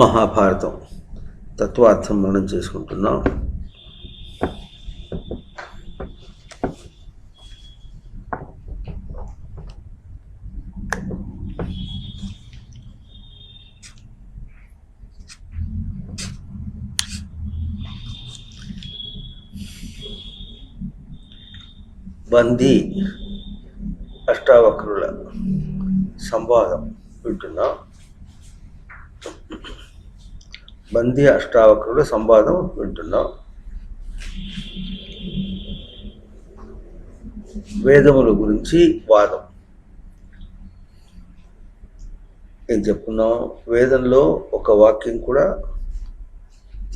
మహాభారతం తత్వార్థం మనం చేసుకుంటున్నాం. బందీ అష్టావక్రుల సంవాదం వింటున్నాం. బందీ అష్టావక్రుల సంవాదం వింటున్నాం. వేదముల గురించి వాదం ఏం చెప్పుకున్నాం. వేదంలో ఒక వాక్యం కూడా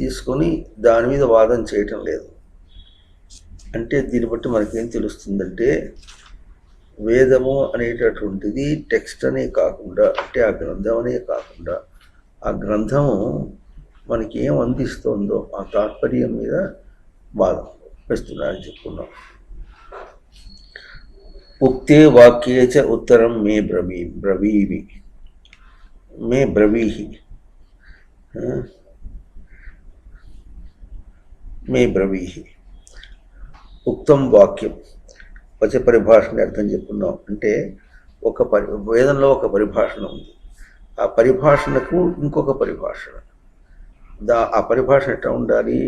తీసుకొని దాని మీద వాదం చేయటం లేదు. అంటే దీన్ని బట్టి మనకేం తెలుస్తుందంటే, వేదము అనేటటువంటిది టెక్స్ట్ అనే కాకుండా, అంటే ఆ గ్రంథం అనే కాకుండా, ఆ గ్రంథము మనకి ఏం అందిస్తుందో ఆ తాత్పర్యం మీద వాదం వేస్తున్నారని చెప్పుకున్నాం. ఉక్తే వాక్యే చ ఉత్తరం మే బ్రవీవి మే బ్రవీహి మే బ్రవీహి. ఉక్తం వాక్యం వచ పరిభాషని అర్థం చెప్పుకున్నాం. అంటే వేదంలో ఒక పరిభాషణ ఉంది, ఆ పరిభాషణకు ఇంకొక పరిభాషణ. ఆ పరిభాషణ ఎట్లా ఉండాలి?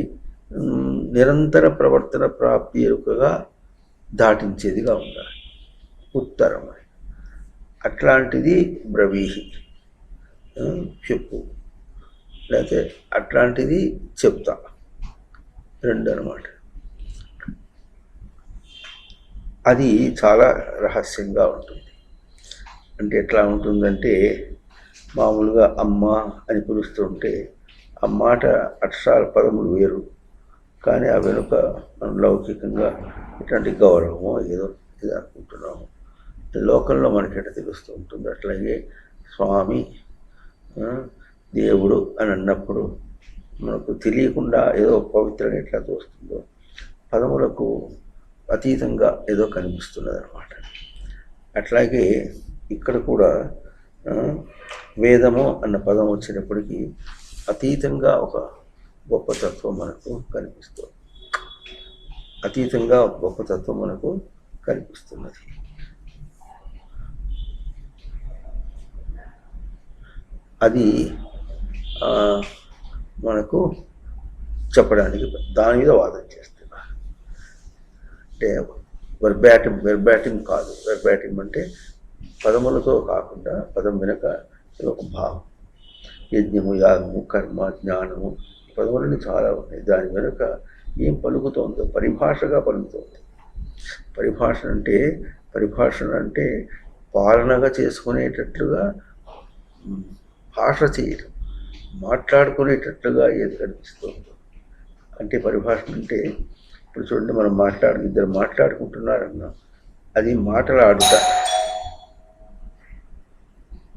నిరంతర ప్రవర్తన ప్రాప్తి ఎరుకగా దాటించేదిగా ఉండాలి. ఉత్తరం అట్లాంటిది బ్రవీహి, చెప్పు, లేకపోతే అట్లాంటిది చెప్తా, రెండు అన్నమాట. అది చాలా రహస్యంగా ఉంటుంది. అంటే ఎట్లా ఉంటుందంటే, మామూలుగా అమ్మ అని పిలుస్తుంటే ఆ మాట అక్షరాల పదములు వేరు, కానీ ఆ వెనుక మనం లౌకికంగా ఇట్లాంటి గౌరవమో ఏదో ఇది అనుకుంటున్నాము. లోకంలో మనకి ఎట్లా తెలుస్తూ ఉంటుంది. అట్లాగే స్వామి, దేవుడు అని అన్నప్పుడు మనకు తెలియకుండా ఏదో పవిత్రంగా ఎట్లా తోస్తుందో, పదములకు అతీతంగా ఏదో కనిపిస్తున్నది అన్నమాట. అట్లాగే ఇక్కడ కూడా వేదము అన్న పదం వచ్చినప్పటికీ అతీతంగా ఒక గొప్ప తత్వం మనకు కనిపిస్తుంది. అతీతంగా గొప్ప తత్వం మనకు కనిపిస్తున్నది. అది మనకు చెప్పడానికి దాని మీద వాదన చేస్తున్నా. అంటే వెర్బాటిం కాదు. వెర్బాటిం అంటే పదములతో కాకుండా పదం వెనుక ఒక భావం. యజ్ఞము, యాగము, కర్మ, జ్ఞానము, పదములని చాలా ఉన్నాయి. దాని వెనుక ఏం పలుకుతోందో పరిభాషగా పలుకుతోంది. పరిభాషణ అంటే పాలనగా చేసుకునేటట్లుగా భాష చేయడం, మాట్లాడుకునేటట్లుగా ఏది కనిపిస్తుందో అంటే పరిభాషణ. అంటే ఇప్పుడు చూడండి, మనం ఇద్దరు మాట్లాడుకుంటున్నారన్నా, అది మాటలాడుట.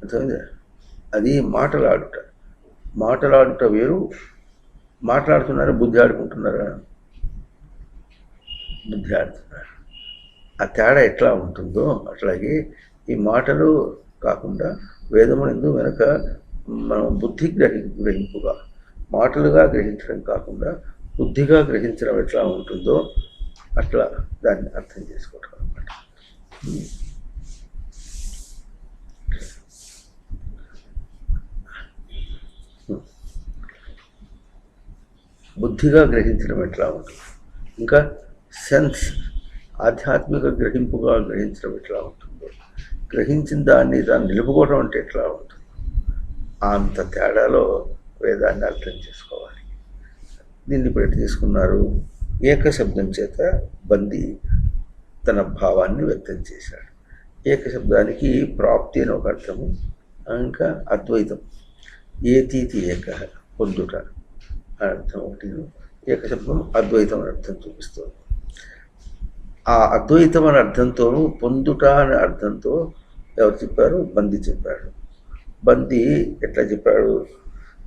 అర్థమైందా? అది మాటలాడుట వేరు. మాట్లాడుతున్నారా, బుద్ధి ఆడుకుంటున్నారా? బుద్ధి ఆడుతున్నారు. ఆ తేడా ఎట్లా ఉంటుందో అట్లాగే ఈ మాటలు కాకుండా వేదమునందు వెనక మనం బుద్ధి గ్రహింపుగా, మాటలుగా గ్రహించడం కాకుండా బుద్ధిగా గ్రహించడం ఎట్లా ఉంటుందో అట్లా దాన్ని అర్థం చేసుకోవటం అన్నమాట. బుద్ధిగా గ్రహించడం ఎట్లా ఉంటుంది, ఇంకా సెన్స్ ఆధ్యాత్మిక గ్రహింపుగా గ్రహించడం ఎట్లా ఉంటుందో, గ్రహించిన దాన్ని నిలుపుకోవడం అంటే ఎట్లా ఉంటుందో, అంత తేడాలో వేదాన్ని అర్థం చేసుకోవాలి. దీన్ని ఇప్పుడు ఎట్లా తీసుకున్నారు? ఏకశబ్దం చేత బందీ తన భావాన్ని వ్యక్తం చేశాడు. ఏకశబ్దానికి ప్రాప్తి అని ఒక అర్థము, ఇంకా అద్వైతం, ఏతీతి ఏక, పొందుట అని అర్థం ఒకటి. ఏకశబ్దం అద్వైతం అని అర్థం చూపిస్తుంది. ఆ అద్వైతం అనే అర్థంతోనూ పొందుట అనే అర్థంతో ఎవరు చెప్పారు? బందీ చెప్పాడు. బందీ ఎట్లా చెప్పాడు?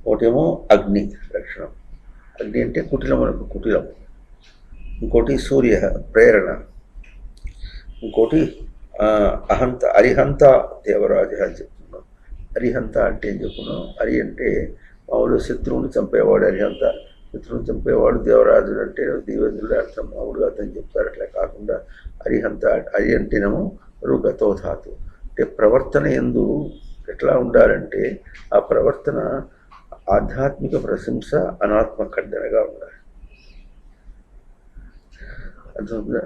ఒకటేమో అగ్ని లక్షణం. అగ్ని అంటే కుటిలమునకు కుటిలం. ఇంకోటి సూర్య ప్రేరణ. ఇంకోటి అరిహంత దేవరాజ అని చెప్తున్నాం. అరిహంత అంటే ఏం చెప్పుకున్నాం? అరి అంటే మామూలు శత్రువుని చంపేవాడు అరిహంత, శత్రువుని చంపేవాడు దేవరాజుడు అంటే దేవేంద్రుడు అర్థం, మామూలుగా అర్థం చెప్తారు. అట్లా కాకుండా అరిహంత, అరి అంటేనేమో రుగతో ధాతు అంటే ప్రవర్తన ఎందు ఎట్లా ఉండాలంటే ఆ ప్రవర్తన ఆధ్యాత్మిక ప్రశంస అనాత్మ ఖండనగా ఉండాలి. అర్థమవుతుందా?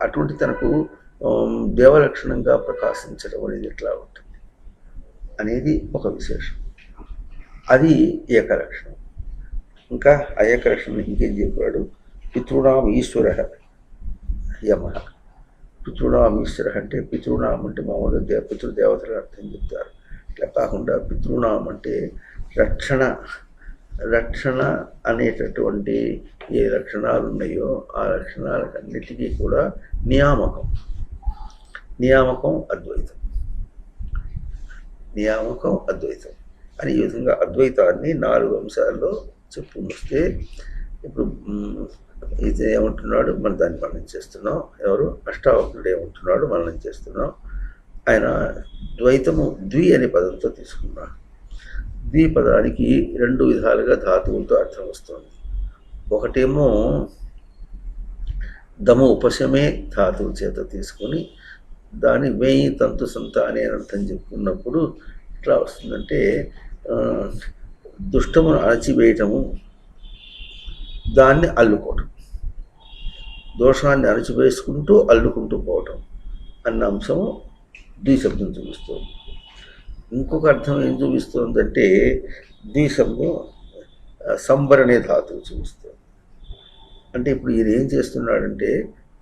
అటువంటి తనకు దేవలక్షణంగా ప్రకాశించడం అనేది ఎట్లా ఉంటుంది అనేది ఒక విశేషం. అది ఏకలక్షణం. ఇంకా ఆ ఏకలక్షణం ఇంకేం చెప్పాడు? పితృణాం ఈశ్వర యమ. పితృణాం ఈశ్వర అంటే పితృణాం అంటే మామూలుగా పితృదేవతలు అర్థం చెప్తారు. ఇట్లా కాకుండా పితృణాం అంటే రక్షణ అనేటటువంటి ఏ లక్షణాలు ఉన్నాయో ఆ లక్షణాలన్నిటికీ కూడా నియామకం అద్వైతం అని ఈ విధంగా అద్వైతాన్ని 4 అంశాల్లో చెప్పుకుని వస్తే ఇప్పుడు ఇది ఏమంటున్నాడు, మనం దాన్ని మననం చేస్తున్నాం. ఎవరు? అష్టావక్రుడు ఏమంటున్నాడు, మననం చేస్తున్నాం. ఆయన ద్వైతము ద్వి అనే పదంతో తీసుకున్నాడు. ద్వి పదానికి 2 విధాలుగా ధాతువులతో అర్థం వస్తుంది. ఒకటేమో దమ ఉపశమే ధాతువు చేత తీసుకొని దాని వేయి తంతు సంత అనే అర్థం చెప్పుకున్నప్పుడు ఎట్లా వస్తుందంటే దుష్టమును అణచివేయటము, దాన్ని అల్లుకోవటం, దోషాన్ని అణచివేసుకుంటూ అల్లుకుంటూ పోవటం అన్న అంశము ద్విశబ్దం చూపిస్తుంది. ఇంకొక అర్థం ఏం చూపిస్తుందంటే ద్విశబ్దం సంబరణే ధాతువు చూపిస్తుంది. అంటే ఇప్పుడు ఈయన ఏం చేస్తున్నాడంటే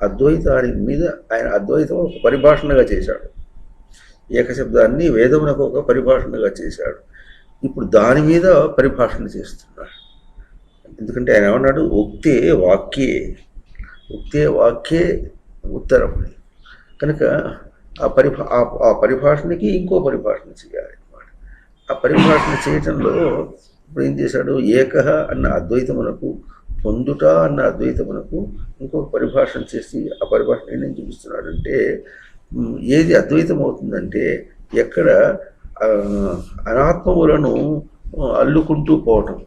అద్వైతానికి మీద ఆయన అద్వైతం ఒక పరిభాషణగా చేశాడు, ఏకశబ్దాన్ని వేదమునకు ఒక పరిభాషణగా చేశాడు. ఇప్పుడు దాని మీద పరిభాషణ చేస్తున్నాడు. ఎందుకంటే ఆయన ఏమన్నాడు? ఉక్తే వాక్యే ఉత్తరం. కనుక ఆ పరిభాషణకి ఇంకో పరిభాషణ చేయాలి అన్నమాట. ఆ పరిభాషణ చేయటంలో ఇప్పుడు ఏం చేశాడు? ఏకహ అన్న అద్వైతమునకు, పొందుట అన్న అద్వైతమునకు ఇంకొక పరిభాషణ చేసి ఆ పరిభాషణ ఏం చూపిస్తున్నాడంటే ఏది అద్వైతం అవుతుందంటే ఎక్కడ అనాత్మములను అల్లుకుంటూ పోవటం,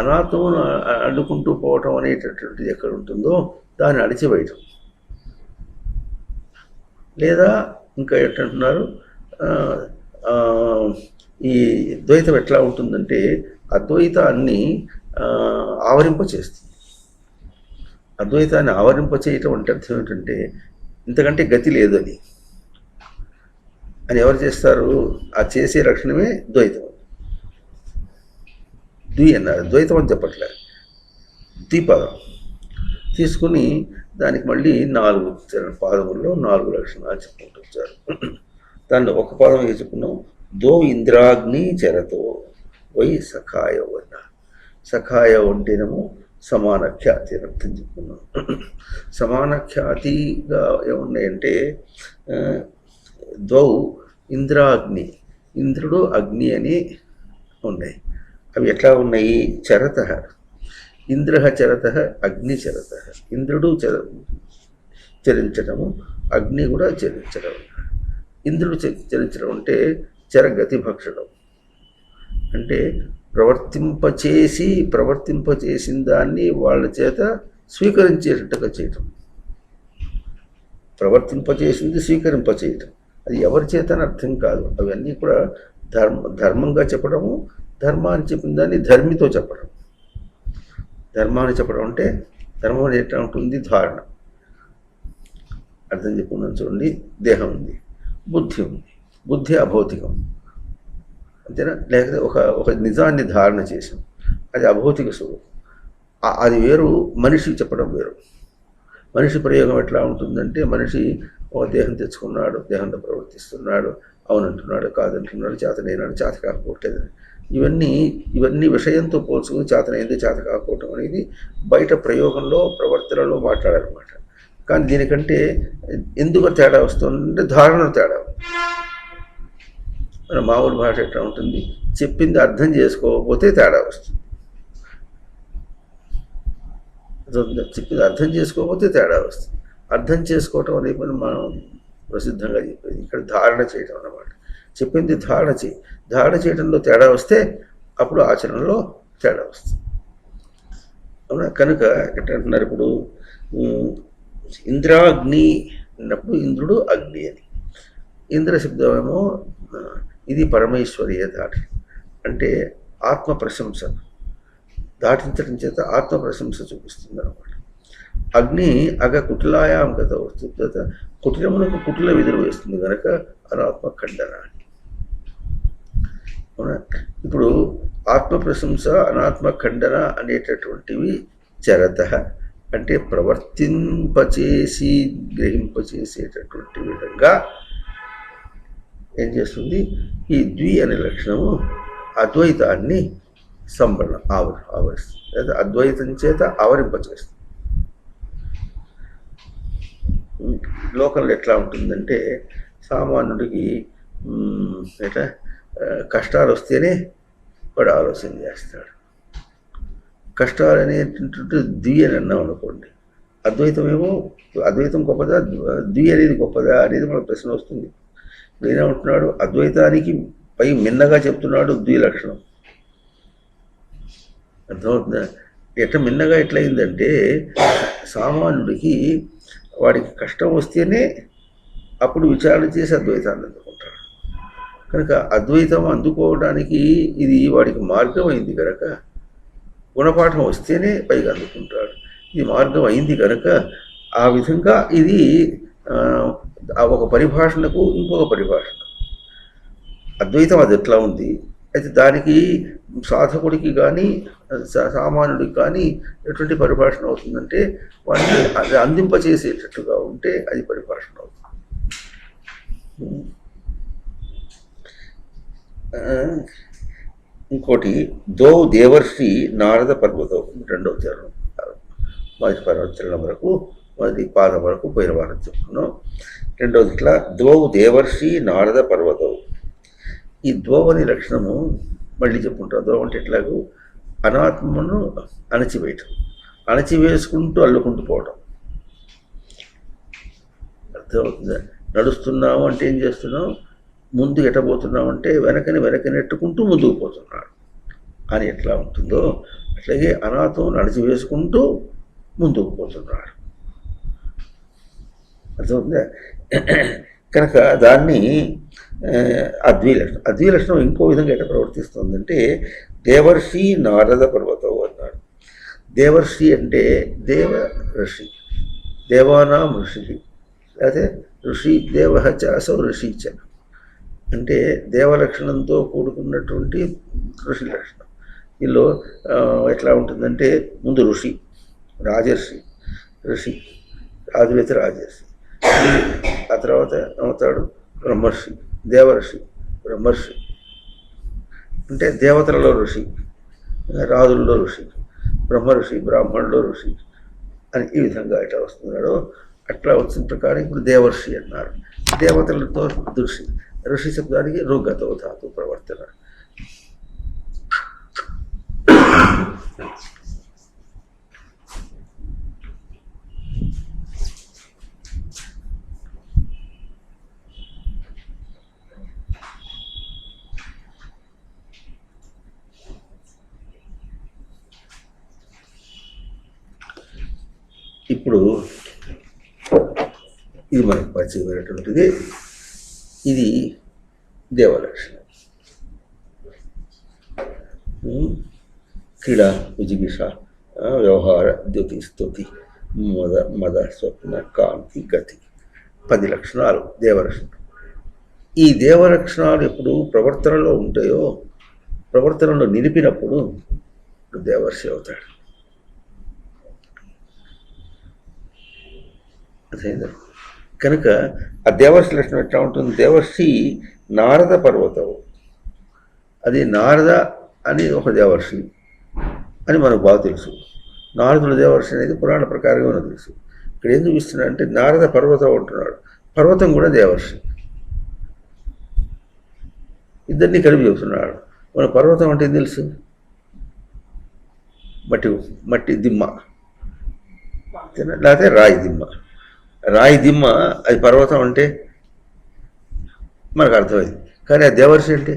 అనాత్మను అల్లుకుంటూ పోవటం అనేటటువంటిది ఎక్కడ ఉంటుందో దాన్ని అణిచివేయటం. లేదా ఇంకా ఏంటంటున్నారు, ఈ ద్వైతం ఎట్లా ఉంటుందంటే అద్వైతాన్ని ఆవరింపచేస్తుంది. అద్వైతాన్ని ఆవరింపచేయటం అంటే అర్థం ఏంటంటే ఇంతకంటే గతి లేదు అని ఎవరు చేస్తారు? ఆ చేసే లక్షణమే ద్వైతం. ద్వి అన్నారు, ద్వైతం అని చెప్పట్లేదు. ద్విపదం తీసుకుని దానికి మళ్ళీ 4 పాదముల్లో 4 లక్షణాలు చెప్పుకుంటూ వచ్చారు. దానిలో ఒక పదం ఏం చెప్పుకున్నాం? దో ఇంద్రాగ్ని చెరతో వై సఖాయ వన్న. సఖాయ ఉంటేనేమో సమాన ఖ్యాతి అని అర్థం చెప్పుకున్నాం. సమాన ఖ్యాతిగా ఏమున్నాయంటే ద్వౌ ఇంద్రాగ్ని, ఇంద్రుడు అగ్ని అని ఉన్నాయి. అవి ఎట్లా ఉన్నాయి? చరత, ఇంద్ర చరత, అగ్ని చరత. ఇంద్రుడు చరించడము, అగ్ని కూడా చరించడం. ఇంద్రుడు చరించడం అంటే చరగతి భక్షణం, అంటే ప్రవర్తింపచేసిన దాన్ని వాళ్ళ చేత స్వీకరించేటట్టుగా చేయటం. ప్రవర్తింపచేసింది స్వీకరింపచేయటం, అది ఎవరి చేత అని అర్థం కాదు. అవన్నీ కూడా ధర్మంగా చెప్పడము, ధర్మాన్ని చెప్పిన దాన్ని ధర్మితో చెప్పడం. ధర్మాన్ని చెప్పడం అంటే ధర్మం ఎట్లా ఉంటుంది? ధారణ. అర్థం చెప్పుకున్నాం చూడండి. దేహం ఉంది, బుద్ధి ఉంది. బుద్ధి అభౌతికం అంతేనా? లేకపోతే ఒక నిజాన్ని ధారణ చేసాం, అది అభౌతిక స్వరూపం. అది వేరు, మనిషి చెప్పడం వేరు. మనిషి ప్రయోగం ఎట్లా ఉంటుందంటే మనిషి ఒక దేహం తెచ్చుకున్నాడు, దేహంతో ప్రవర్తిస్తున్నాడు, అవునంటున్నాడు, కాదంటున్నాడు, చేతనైనాడు, చేత కాకపోవట్లేదని. ఇవన్నీ విషయంతో పోల్చుకుని చేతనైంది, చేత కాకపోవటం అనేది బయట ప్రయోగంలో ప్రవర్తనలో మాట్లాడాలన్నమాట. కానీ దీనికంటే ఎందుకు తేడా వస్తుందంటే ధారణ తేడా. మన మామూలు భాష ఎట్లా ఉంటుంది? చెప్పింది అర్థం చేసుకోకపోతే తేడా వస్తుంది. చెప్పింది అర్థం చేసుకోకపోతే తేడా వస్తుంది. అర్థం చేసుకోవటం అనే పని మనం ప్రసిద్ధంగా చెప్పేది. ఇక్కడ ధారణ చేయటం అన్నమాట. చెప్పింది ధారణ చేయి. ధారణ చేయడంలో తేడా వస్తే అప్పుడు ఆచరణలో తేడా వస్తుంది. అవునా? కనుక ఎట్టంటున్నారు ఇప్పుడు ఇంద్రాగ్ని అన్నప్పుడు ఇంద్రుడు అగ్ని అని. ఇంద్ర శబ్దమేమో ఇది పరమేశ్వరీయ దాటి, అంటే ఆత్మ ప్రశంస దాటించడం చేత ఆత్మ ప్రశంస చూపిస్తుంది అనమాట. అగ్ని అగ కుటిలాయాం గత వస్తుంది, కుటిలమునకు కుటిల విధులు వేస్తుంది కనుక అనాత్మ ఖండన అని. అవునా? ఇప్పుడు ఆత్మ ప్రశంస అనాత్మ ఖండన అనేటటువంటివి చరత, అంటే ప్రవర్తింపచేసి గ్రహింపచేసేటటువంటి విధంగా ఏం చేస్తుంది? ఈ ద్వి అనే లక్షణము అద్వైతాన్ని ఆవరిస్తుంది, లేదా అద్వైతం చేత ఆవరింపచేస్తుంది. లోకంలో ఎట్లా ఉంటుందంటే సామాన్యుడికి ఎట్లా కష్టాలు వస్తేనే వాడు ఆలోచన చేస్తాడు. కష్టాలు అనేటువంటి ద్వి అని అన్నాం అనుకోండి, అద్వైతమేమో అద్వైతం గొప్పదా ద్వి అనేది గొప్పదా అనేది మనకు ప్రశ్న వస్తుంది. నేనేమంటున్నాడు, అద్వైతానికి పై మిన్నగా చెప్తున్నాడు ద్వి లక్షణం. అర్థమవుతుందా? మిన్నగా ఎట్లయిందంటే సామాన్యుడికి వాడికి కష్టం వస్తేనే అప్పుడు విచారణ చేసి అద్వైతాన్ని అందుకుంటాడు. కనుక అద్వైతం అందుకోవడానికి ఇది వాడికి మార్గం అయింది కనుక, గుణపాఠం వస్తేనే పైగా అందుకుంటాడు. ఇది మార్గం అయింది కనుక ఆ విధంగా ఇది ఒక పరిభాషణకు ఇంకొక పరిభాషణ. అద్వైతం అది ఎట్లా ఉంది, అయితే దానికి సాధకుడికి కానీ సామాన్యుడికి కానీ ఎటువంటి పరిభాషణ అవుతుందంటే వాటిని అది అందింపచేసేటట్టుగా ఉంటే అది పరిభాషణ అవుతుంది. ఇంకోటి దో దేవర్షి నారద పర్వతం, రెండవ చరణం, మొదటి పర్వచరణం వరకు, మొదటి పాదం వరకు పోయిన వారం చెప్పుకున్నాం. రెండవది ఇట్లా ద్వౌ దేవర్షి నారద పర్వతం. ఈ ద్వౌ అనే లక్షణము మళ్ళీ చెప్పుకుంటాం. ద్వౌ అంటే ఎట్లాగూ అనాత్మను అణచివేయటం, అణచివేసుకుంటూ అల్లుకుంటూ పోవటం. అర్థమవుతుందా? నడుస్తున్నాము అంటే ఏం చేస్తున్నాం, ముందు ఎట్టబోతున్నాం అంటే వెనకని నెట్టుకుంటూ ముందుకు పోతున్నాడు అని ఎట్లా ఉంటుందో అట్లాగే అనాథం అణచివేసుకుంటూ ముందుకు పోతున్నాడు. అర్థమవుతుందా? కనుక దాన్ని అద్వైలక్షణం ఇంకో విధంగా ఎట్లా ప్రవర్తిస్తుందంటే దేవర్షి నారద పర్వతం అన్నాడు. దేవర్షి అంటే దేవ ఋషి, దేవానాం ఋషి, లేకపోతే ఋషి దేవ చ అసౌ ఋషి చ, అంటే దేవలక్షణంతో కూడుకున్నటువంటి ఋషి లక్షణం. వీళ్ళు ఎట్లా ఉంటుందంటే ముందు ఋషి, రాజర్షి, ఋషి, రాజువైతే రాజర్షి, ఆ తర్వాత అవుతాడు బ్రహ్మర్షి, దేవర్షి, బ్రహ్మర్షి, అంటే దేవతలలో ఋషి, రాజుల్లో ఋషి, బ్రహ్మర్షి, బ్రాహ్మణుల్లో ఋషి అని ఈ విధంగా ఎట్లా వస్తున్నాడో అట్లా వచ్చిన ప్రకారం ఇప్పుడు దేవర్షి అన్నారు. దేవతలతో ఋషి, ఋషి శబ్దానికి రుగతో ధాతు ప్రవర్తన. ఇప్పుడు ఇది మనకు పరిచయమైనటువంటిది, ఇది దేవలక్షణం. క్రీడా, విజిగిష, వ్యవహార, ద్యుతి, స్తుతి, మద, స్వప్న, కాంతి, గతి, 10 లక్షణాలు దేవలక్షణం. ఈ దేవలక్షణాలు ఎప్పుడు ప్రవర్తనలో ఉంటాయో, ప్రవర్తనలో నిలిపినప్పుడు దేవర్షి అవుతాడు. అదేందా? కనుక ఆ దేవర్షి లక్షణం ఎట్లా ఉంటుంది? దేవర్షి నారద పర్వతం, అది నారద అని ఒక దేవర్షి అని మనకు బాగా తెలుసు. నారదుల దేవర్షి అనేది పురాణ ప్రకారంగా మనకు తెలుసు. ఇక్కడ ఏం చూపిస్తున్నాడు అంటే నారద పర్వతం అంటున్నాడు, పర్వతం కూడా దేవర్షి, ఇద్దరిని కలిపి చెబుతున్నాడు. మన పర్వతం అంటే ఏం తెలుసు? మట్టి దిమ్మ, లేకపోతే రాయి దిమ్మ. రాయి దిమ్మ అది పర్వతం అంటే మనకు అర్థమైంది. కానీ ఆ దేవర్షి అంటే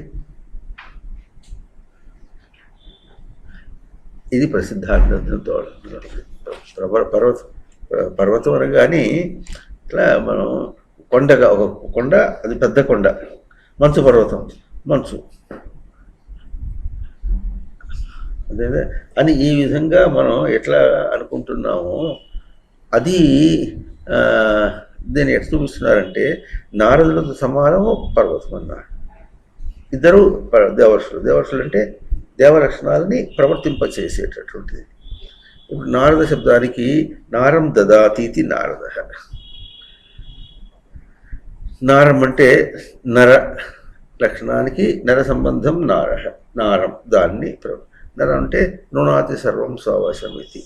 ఇది ప్రసిద్ధార్థంతో పర్వతం అనగానే ఇట్లా మనం కొండగా ఒక కొండ, అది పెద్ద కొండ, మంచు పర్వతం, మంచు అదే అని ఈ విధంగా మనం ఎట్లా అనుకుంటున్నామో అది దీన్ని ఎట్లా చూపిస్తున్నారంటే నారదులతో సమానము పర్వతం అన్నారు. ఇద్దరు దేవర్షులు అంటే దేవలక్షణాలని ప్రవర్తింపచేసేటటువంటిది. ఇప్పుడు నారద శబ్దానికి నారం దదాతీతి నారద. నారం అంటే నర లక్షణానికి నర సంబంధం నారం, దాన్ని నర అంటే నృణాతి సర్వం స్వవశమితి,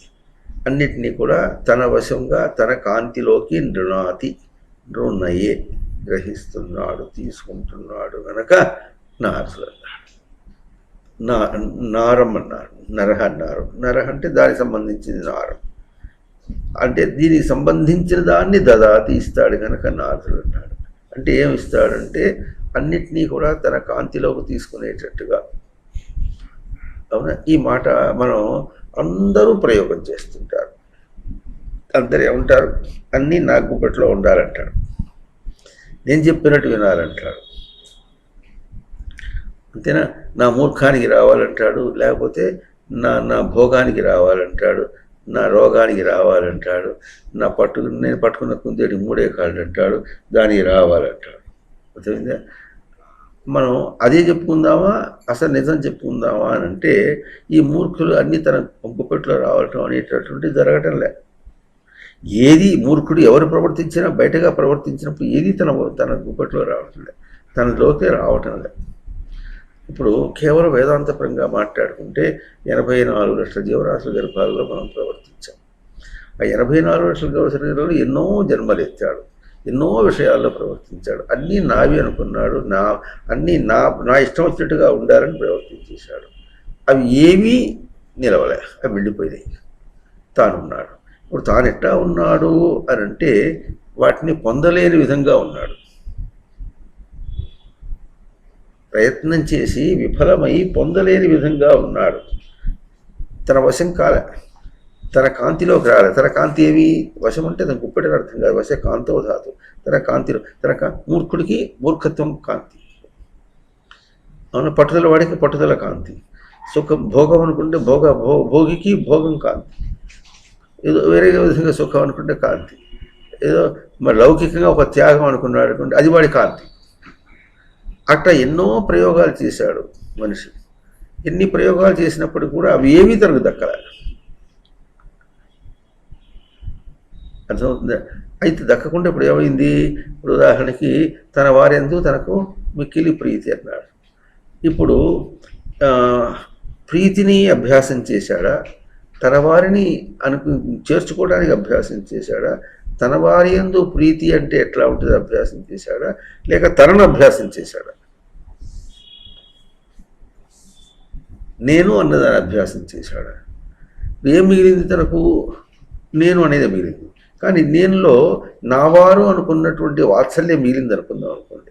అన్నిటినీ కూడా తన వశంగా తన కాంతిలోకి నృణయే గ్రహిస్తున్నాడు, తీసుకుంటున్నాడు కనుక నారదులు అన్నాడు. నారం అన్నారు, నరహ అన్నారు. నరహ అంటే దానికి సంబంధించింది నారం, అంటే దీనికి సంబంధించిన దాన్ని దదాతి ఇస్తాడు కనుక నారదులు అన్నాడు. అంటే ఏమి ఇస్తాడంటే అన్నిటినీ కూడా తన కాంతిలోకి తీసుకునేటట్టుగా. అవునా? ఈ మాట మనం అందరూ ప్రయోగం చేస్తుంటారు. అందరు ఏమంటారు, అన్నీ నా గుప్పట్లో ఉండాలంటాడు, నేను చెప్పినట్టు వినాలంటాడు, అంతేనా? నా మూర్ఖానికి రావాలంటాడు, లేకపోతే నా భోగానికి రావాలంటాడు, నా రోగానికి రావాలంటాడు, నేను పట్టుకున్న కుందేటి 3 కాళ్ళు అంటాడు, దానికి రావాలంటాడు. అర్థమైందా? మనం అదే చెప్పుకుందామా, అసలు నిజం చెప్పుకుందామా అని అంటే ఈ మూర్ఖులు అన్నీ తన గుప్పెట్లో రావటం అనేటటువంటి జరగటం లే. ఏది మూర్ఖుడు ఎవరు ప్రవర్తించినా, బయటగా ప్రవర్తించినప్పుడు ఏది తన గుప్పెట్లో రావటం లే, తనలోకే రావటం లే. ఇప్పుడు కేవలం వేదాంతపరంగా మాట్లాడుకుంటే 84 లక్షల జీవరాశుల గర్భాలలో మనం ప్రవర్తించాం. ఆ 84 లక్షల శరీరంలో ఎన్నో జన్మలు ఎత్తాడు, ఎన్నో విషయాల్లో ప్రవర్తించాడు, అన్నీ నావి అనుకున్నాడు, అన్నీ నా ఇష్టం వచ్చినట్టుగా ఉండాలని ప్రవర్తించేశాడు. అవి ఏమీ నిలవలే, అవి వెళ్ళిపోయినాయి. తానున్నాడు. ఇప్పుడు తాను ఎట్టా ఉన్నాడు అని అంటే వాటిని పొందలేని విధంగా ఉన్నాడు. ప్రయత్నం చేసి విఫలమై పొందలేని విధంగా ఉన్నాడు. తన వశం కాలే, తన కాంతిలోకి రాలే. తన కాంతి ఏమి వశం అంటే తన గుప్పెటని అర్థం కాదు, వశ కాంతో ధాతు. తన కాంతిలో మూర్ఖుడికి మూర్ఖత్వం కాంతి, అవును. పట్టుదల వాడికి పట్టుదల కాంతి. సుఖం భోగం అనుకుంటే భోగికి భోగం కాంతి. ఏదో వేరే విధంగా సుఖం అనుకుంటే కాంతి. ఏదో మరి లౌకికంగా ఒక త్యాగం అనుకున్నాడు అనుకుంటే అది వాడి కాంతి. అట్లా ఎన్నో ప్రయోగాలు చేశాడు మనిషి. ఎన్ని ప్రయోగాలు చేసినప్పుడు కూడా అవి ఏమీ తనకు దక్కలే. అర్థమవుతుందా? అయితే దక్కకుండా ఇప్పుడు ఏమైంది? ఇప్పుడు ఉదాహరణకి తన వారెందు తనకు మిక్కిలి ప్రీతి అన్నాడు. ఇప్పుడు ప్రీతిని అభ్యాసం చేశాడా, తన వారిని చేర్చుకోవడానికి అభ్యాసం చేశాడా, తన వారి యందు ప్రీతి అంటే ఎట్లా ఉంటుంది అభ్యాసం చేశాడా, లేక తనను అభ్యాసం చేశాడా? నేను అన్నదాన్ని అభ్యాసం చేశాడా? ఏం మిగిలింది తనకు? నేను అనేది మిగిలింది. కానీ నేనులో నావారు అనుకున్నటువంటి వాత్సల్యం మిగిలింది అనుకుందాం అనుకోండి.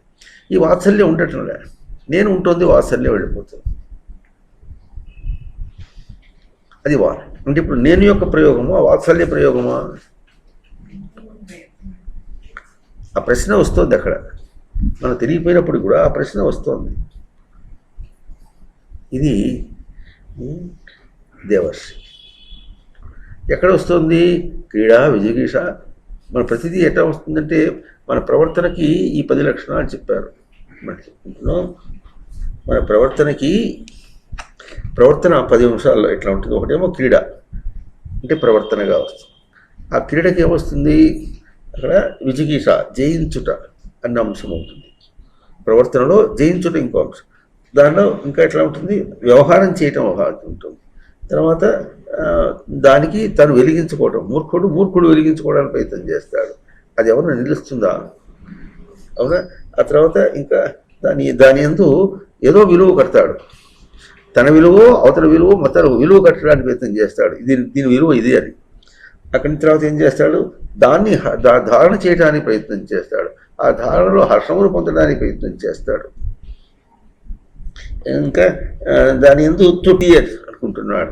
ఈ వాత్సల్యం ఉండటంలే, నేను ఉంటుంది, వాత్సల్యం వెళ్ళిపోతుంది. అది అంటే ఇప్పుడు నేను యొక్క ప్రయోగమా, వాత్సల్య ప్రయోగమా? ఆ ప్రశ్న వస్తుంది అక్కడ. మనం తెలియపోయినప్పుడు కూడా ఆ ప్రశ్న వస్తుంది. ఇది దేవర్షి. ఎక్కడ వస్తుంది? క్రీడా విజిగీష. మన ప్రతిదీ ఎట్లా వస్తుందంటే మన ప్రవర్తనకి ఈ 10 లక్షణాలు చెప్పారు. మన ప్రవర్తన 10 అంశాల్లో ఎట్లా ఉంటుంది. ఒకటేమో క్రీడ అంటే ప్రవర్తనగా వస్తుంది. ఆ క్రీడకి ఏమొస్తుంది? అక్కడ విజిగీష, జయించుట అన్న అంశం ఉంటుంది. ప్రవర్తనలో జయించుట ఇంకో అంశం. దానిలో ఇంకా ఎట్లా ఉంటుంది? వ్యవహారం చేయటం ఉంటుంది. తర్వాత దానికి తను వెలిగించుకోవటం. మూర్ఖుడు వెలిగించుకోవడానికి ప్రయత్నం చేస్తాడు. అది ఎవరిని నిలుస్తుందా? అవునా? ఆ తర్వాత ఇంకా దాని యందు ఏదో విలువ కడతాడు. తన విలువ, అవతల విలువ, మొత్తం విలువ కట్టడానికి ప్రయత్నం చేస్తాడు. దీని విలువ ఇది అని. అక్కడి తర్వాత ఏం చేస్తాడు? దాన్ని ధారణ చేయడానికి ప్రయత్నం చేస్తాడు. ఆ ధారణలో హర్షమును పొందడానికి ప్రయత్నం చేస్తాడు. ఇంకా దాని ఎందు తృప్తి అనుకుంటున్నాడు.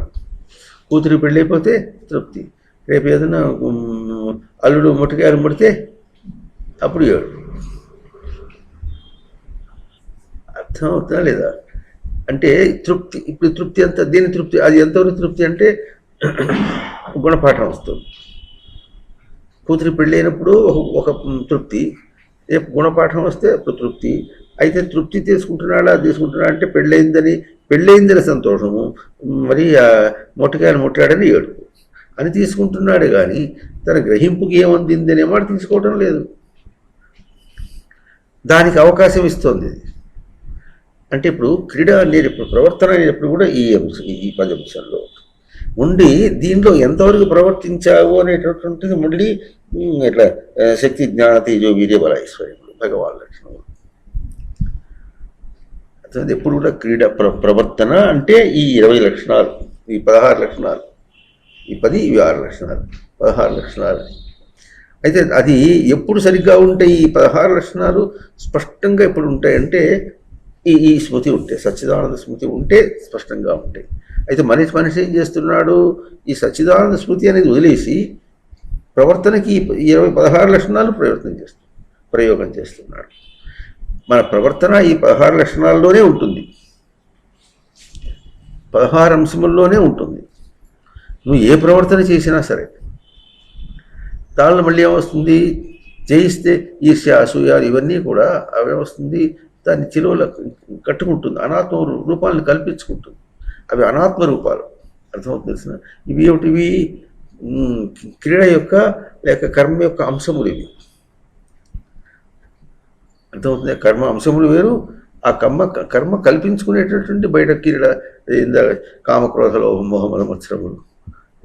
కూతురు పెళ్ళైపోతే తృప్తి, రేపు ఏదైనా అల్లుడు మొట్టకాయలు ముడితే అప్పుడు ఏడు. అర్థం అవుతుందా లేదా? అంటే తృప్తి, ఇప్పుడు తృప్తి అంతా దేని తృప్తి? అది ఎంతవరకు తృప్తి అంటే గుణపాఠం వస్తుంది. కూతురు పెళ్ళైనప్పుడు ఒక తృప్తి, రేపు గుణపాఠం వస్తే అప్పుడు తృప్తి. అయితే తృప్తి తీసుకుంటున్నాడా అంటే పెళ్ళయిందని సంతోషము, మరి మొట్టకాయలు ముట్టాడని ఏడుపు అని తీసుకుంటున్నాడు. కానీ తన గ్రహింపుకి ఏమందిందనే మాట తీసుకోవడం లేదు. దానికి అవకాశం ఇస్తుంది. అంటే ఇప్పుడు క్రీడ అనేది, ఇప్పుడు ప్రవర్తన అనేటప్పుడు కూడా ఈ 10 అంశంలో ఉండి దీంట్లో ఎంతవరకు ప్రవర్తించావు అనేటటువంటిది మళ్ళీ ఇట్లా శక్తి, జ్ఞాన, తేజో, వీర్య, బల, ఐశ్వర్యములు భగవాన్ లక్షణములు. అర్థమైంది? ఎప్పుడు కూడా క్రీడ ప్రవర్తన అంటే ఈ 20 లక్షణాలు, ఈ 16 లక్షణాలు, ఈ 10, ఇవి 6 లక్షణాలు, 16 లక్షణాలు. అయితే అది ఎప్పుడు సరిగ్గా ఉంటాయి? ఈ 16 లక్షణాలు స్పష్టంగా ఎప్పుడు ఉంటాయంటే ఈ స్మృతి ఉంటే, సచ్చిదానంద స్మృతి ఉంటే స్పష్టంగా ఉంటాయి. అయితే మనిషి ఏం చేస్తున్నాడు? ఈ సచ్చిదానంద స్మృతి అనేది వదిలేసి ప్రవర్తనకి 16 లక్షణాలు ప్రయోగం చేస్తున్నాడు. మన ప్రవర్తన ఈ 16 లక్షణాల్లోనే ఉంటుంది, 16 అంశముల్లోనే ఉంటుంది. నువ్వు ఏ ప్రవర్తన చేసినా సరే దానిలో మళ్ళీ ఏమొస్తుంది? జయిస్తే ఈర్ష్య, అసూయ ఇవన్నీ కూడా అవేమొస్తుంది? దాన్ని చిలువలో కట్టుకుంటుంది, అనాత్మ రూపాలను కల్పించుకుంటుంది. అవి అనాత్మ రూపాలు. అర్థమవుతుంది తెలిసిన? ఇవి ఏమిటివి? క్రీడ యొక్క లేక కర్మ యొక్క అంశములు ఇవి. అర్థమవుతుంది? కర్మ అంశములు వేరు, ఆ కర్మ కల్పించుకునేటటువంటి బయట క్రీడ, కామక్రోధ లోభ మోహమల మత్సరములు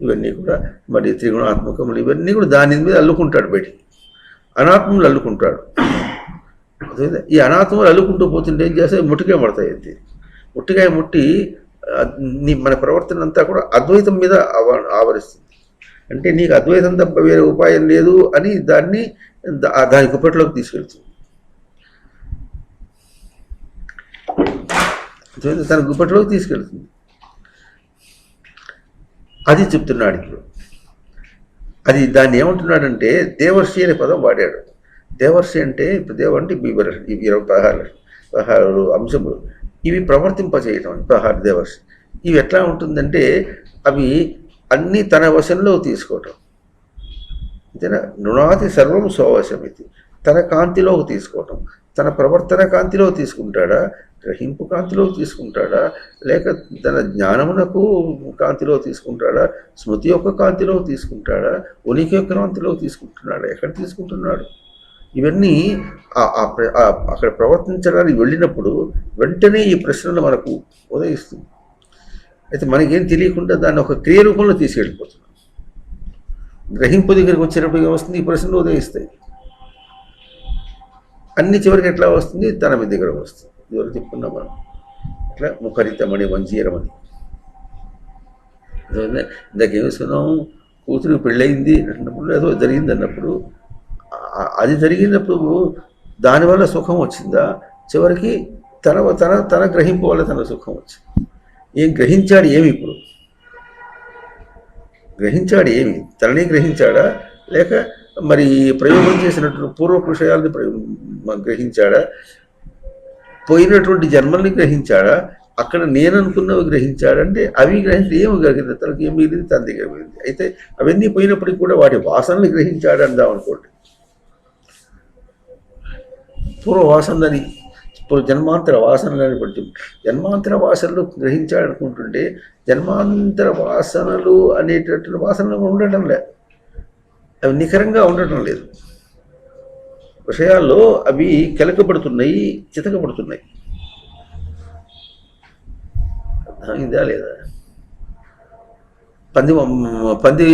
ఇవన్నీ కూడా, మరి త్రిగుణాత్మకములు ఇవన్నీ కూడా దాని మీద అల్లుకుంటాడు. బయటికి అనాత్మలు అల్లుకుంటాడు. ఈ అనాత్మలు అల్లుకుంటూ పోతుంటే ఏం చేస్తాయి? ముట్టికాయ పడతాయి. అంతే, ముట్టికాయ ముట్టి మన ప్రవర్తన అంతా కూడా అద్వైతం మీద ఆవరిస్తుంది. అంటే నీకు అద్వైతం తప్ప వేరే ఉపాయం లేదు అని దాని గుప్పట్లోకి తీసుకెళ్తుంది. తన గుప్పట్లోకి తీసుకెళ్తుంది. అది చెప్తున్నాడు ఇప్పుడు. అది దాన్ని ఏమంటున్నాడంటే దేవర్షి అనే పదం వాడాడు. దేవర్షి అంటే ఇప్పుడు దేవ అంటే 16 అంశములు, ఇవి ప్రవర్తింపచేయటం 16 దేవర్షి. ఇవి ఎట్లా ఉంటుందంటే అవి అన్నీ తన వశంలో తీసుకోవటం. అంతేనా? నృణాతి సర్వం స్వవశమితి, తన కాంతిలోకి తీసుకోవటం. తన ప్రవర్తన కాంతిలో తీసుకుంటాడా, గ్రహింపు కాంతిలో తీసుకుంటాడా, లేక తన జ్ఞానమునకు కాంతిలో తీసుకుంటాడా, స్మృతి యొక్క కాంతిలో తీసుకుంటాడా, ఉనికి యొక్క కాంతిలో తీసుకుంటున్నాడా, ఎక్కడ తీసుకుంటున్నాడు? ఇవన్నీ అక్కడ ప్రవర్తించడానికి వెళ్ళినప్పుడు వెంటనే ఈ ప్రశ్నలు మనకు ఉదయిస్తుంది. అయితే మనకేం తెలియకుండా దాన్ని ఒక క్రియ రూపంలో తీసుకెళ్ళిపోతున్నాం. గ్రహింపు దగ్గరికి వచ్చినప్పుడు ఏమొస్తుంది? ఈ ప్రశ్నలు ఉదయిస్తాయి. అన్ని చివరికి ఎట్లా వస్తుంది? తన మీ దగ్గర వస్తుంది. ఎవరు చెప్పుకున్నాం మనం? ఇట్లా ముఖరితమణి వంజీరమని. ఇందాకేమేసుకున్నాం? కూతురు పెళ్ళయింది అన్నప్పుడు, ఏదో జరిగింది అన్నప్పుడు, అది జరిగినప్పుడు దానివల్ల సుఖం వచ్చిందా? చివరికి తన గ్రహింపు వల్ల తన సుఖం వచ్చింది. ఏం గ్రహించాడు? ఏమి ఇప్పుడు గ్రహించాడు? ఏమి తనని గ్రహించాడా, లేక మరి ప్రయోగం చేసినటువంటి పూర్వపు విషయాలని గ్రహించాడా, పోయినటువంటి జన్మల్ని గ్రహించాడా, అక్కడ నేను అనుకున్నవి గ్రహించాడంటే అవి గ్రహించి ఏమి కలిగింది? తనకి ఏం మిగిలింది? తన దగ్గర మిగిలింది. అయితే అవన్నీ పోయినప్పటికీ కూడా వాటి వాసనలు గ్రహించాడు అందాం అనుకోండి. పూర్వవాసనలని, జన్మాంతర వాసనలని బట్టి జన్మాంతర వాసనలు గ్రహించాడు అనుకుంటుంటే జన్మాంతర వాసనలు అనేటటువంటి వాసనలు ఉండటం లేదు, అవి నిఖరంగా ఉండటం లేదు. విషయాల్లో అవి కెలకబడుతున్నాయి, చితకబడుతున్నాయి. ఇదా లేదా? పంది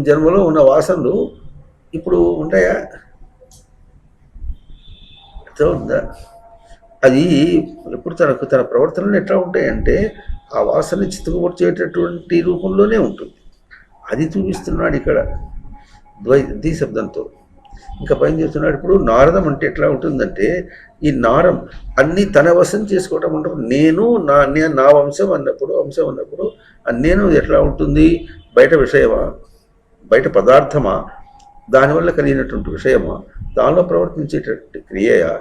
జన్మలో ఉన్న వాసనలు ఇప్పుడు ఉంటాయా? ఉందా? అది ఎప్పుడు తన ప్రవర్తనలు ఎట్లా ఉంటాయంటే ఆ వాసనని చితకబడిచేటటువంటి రూపంలోనే ఉంటుంది. అది చూపిస్తున్నాడు ఇక్కడ ద్వి శబ్దంతో. ఇంకా పైన చెప్తున్నాడు. ఇప్పుడు నారదం అంటే ఎట్లా ఉంటుందంటే, ఈ నారం అన్నీ తన వశం చేసుకోవటం ఉన్నప్పుడు నేను నా వంశం అన్నప్పుడు ఆ నేను ఎట్లా ఉంటుంది? బయట విషయమా, బయట పదార్థమా, దానివల్ల కలిగినటువంటి విషయమా, దానిలో ప్రవర్తించేటటువంటి క్రియయా,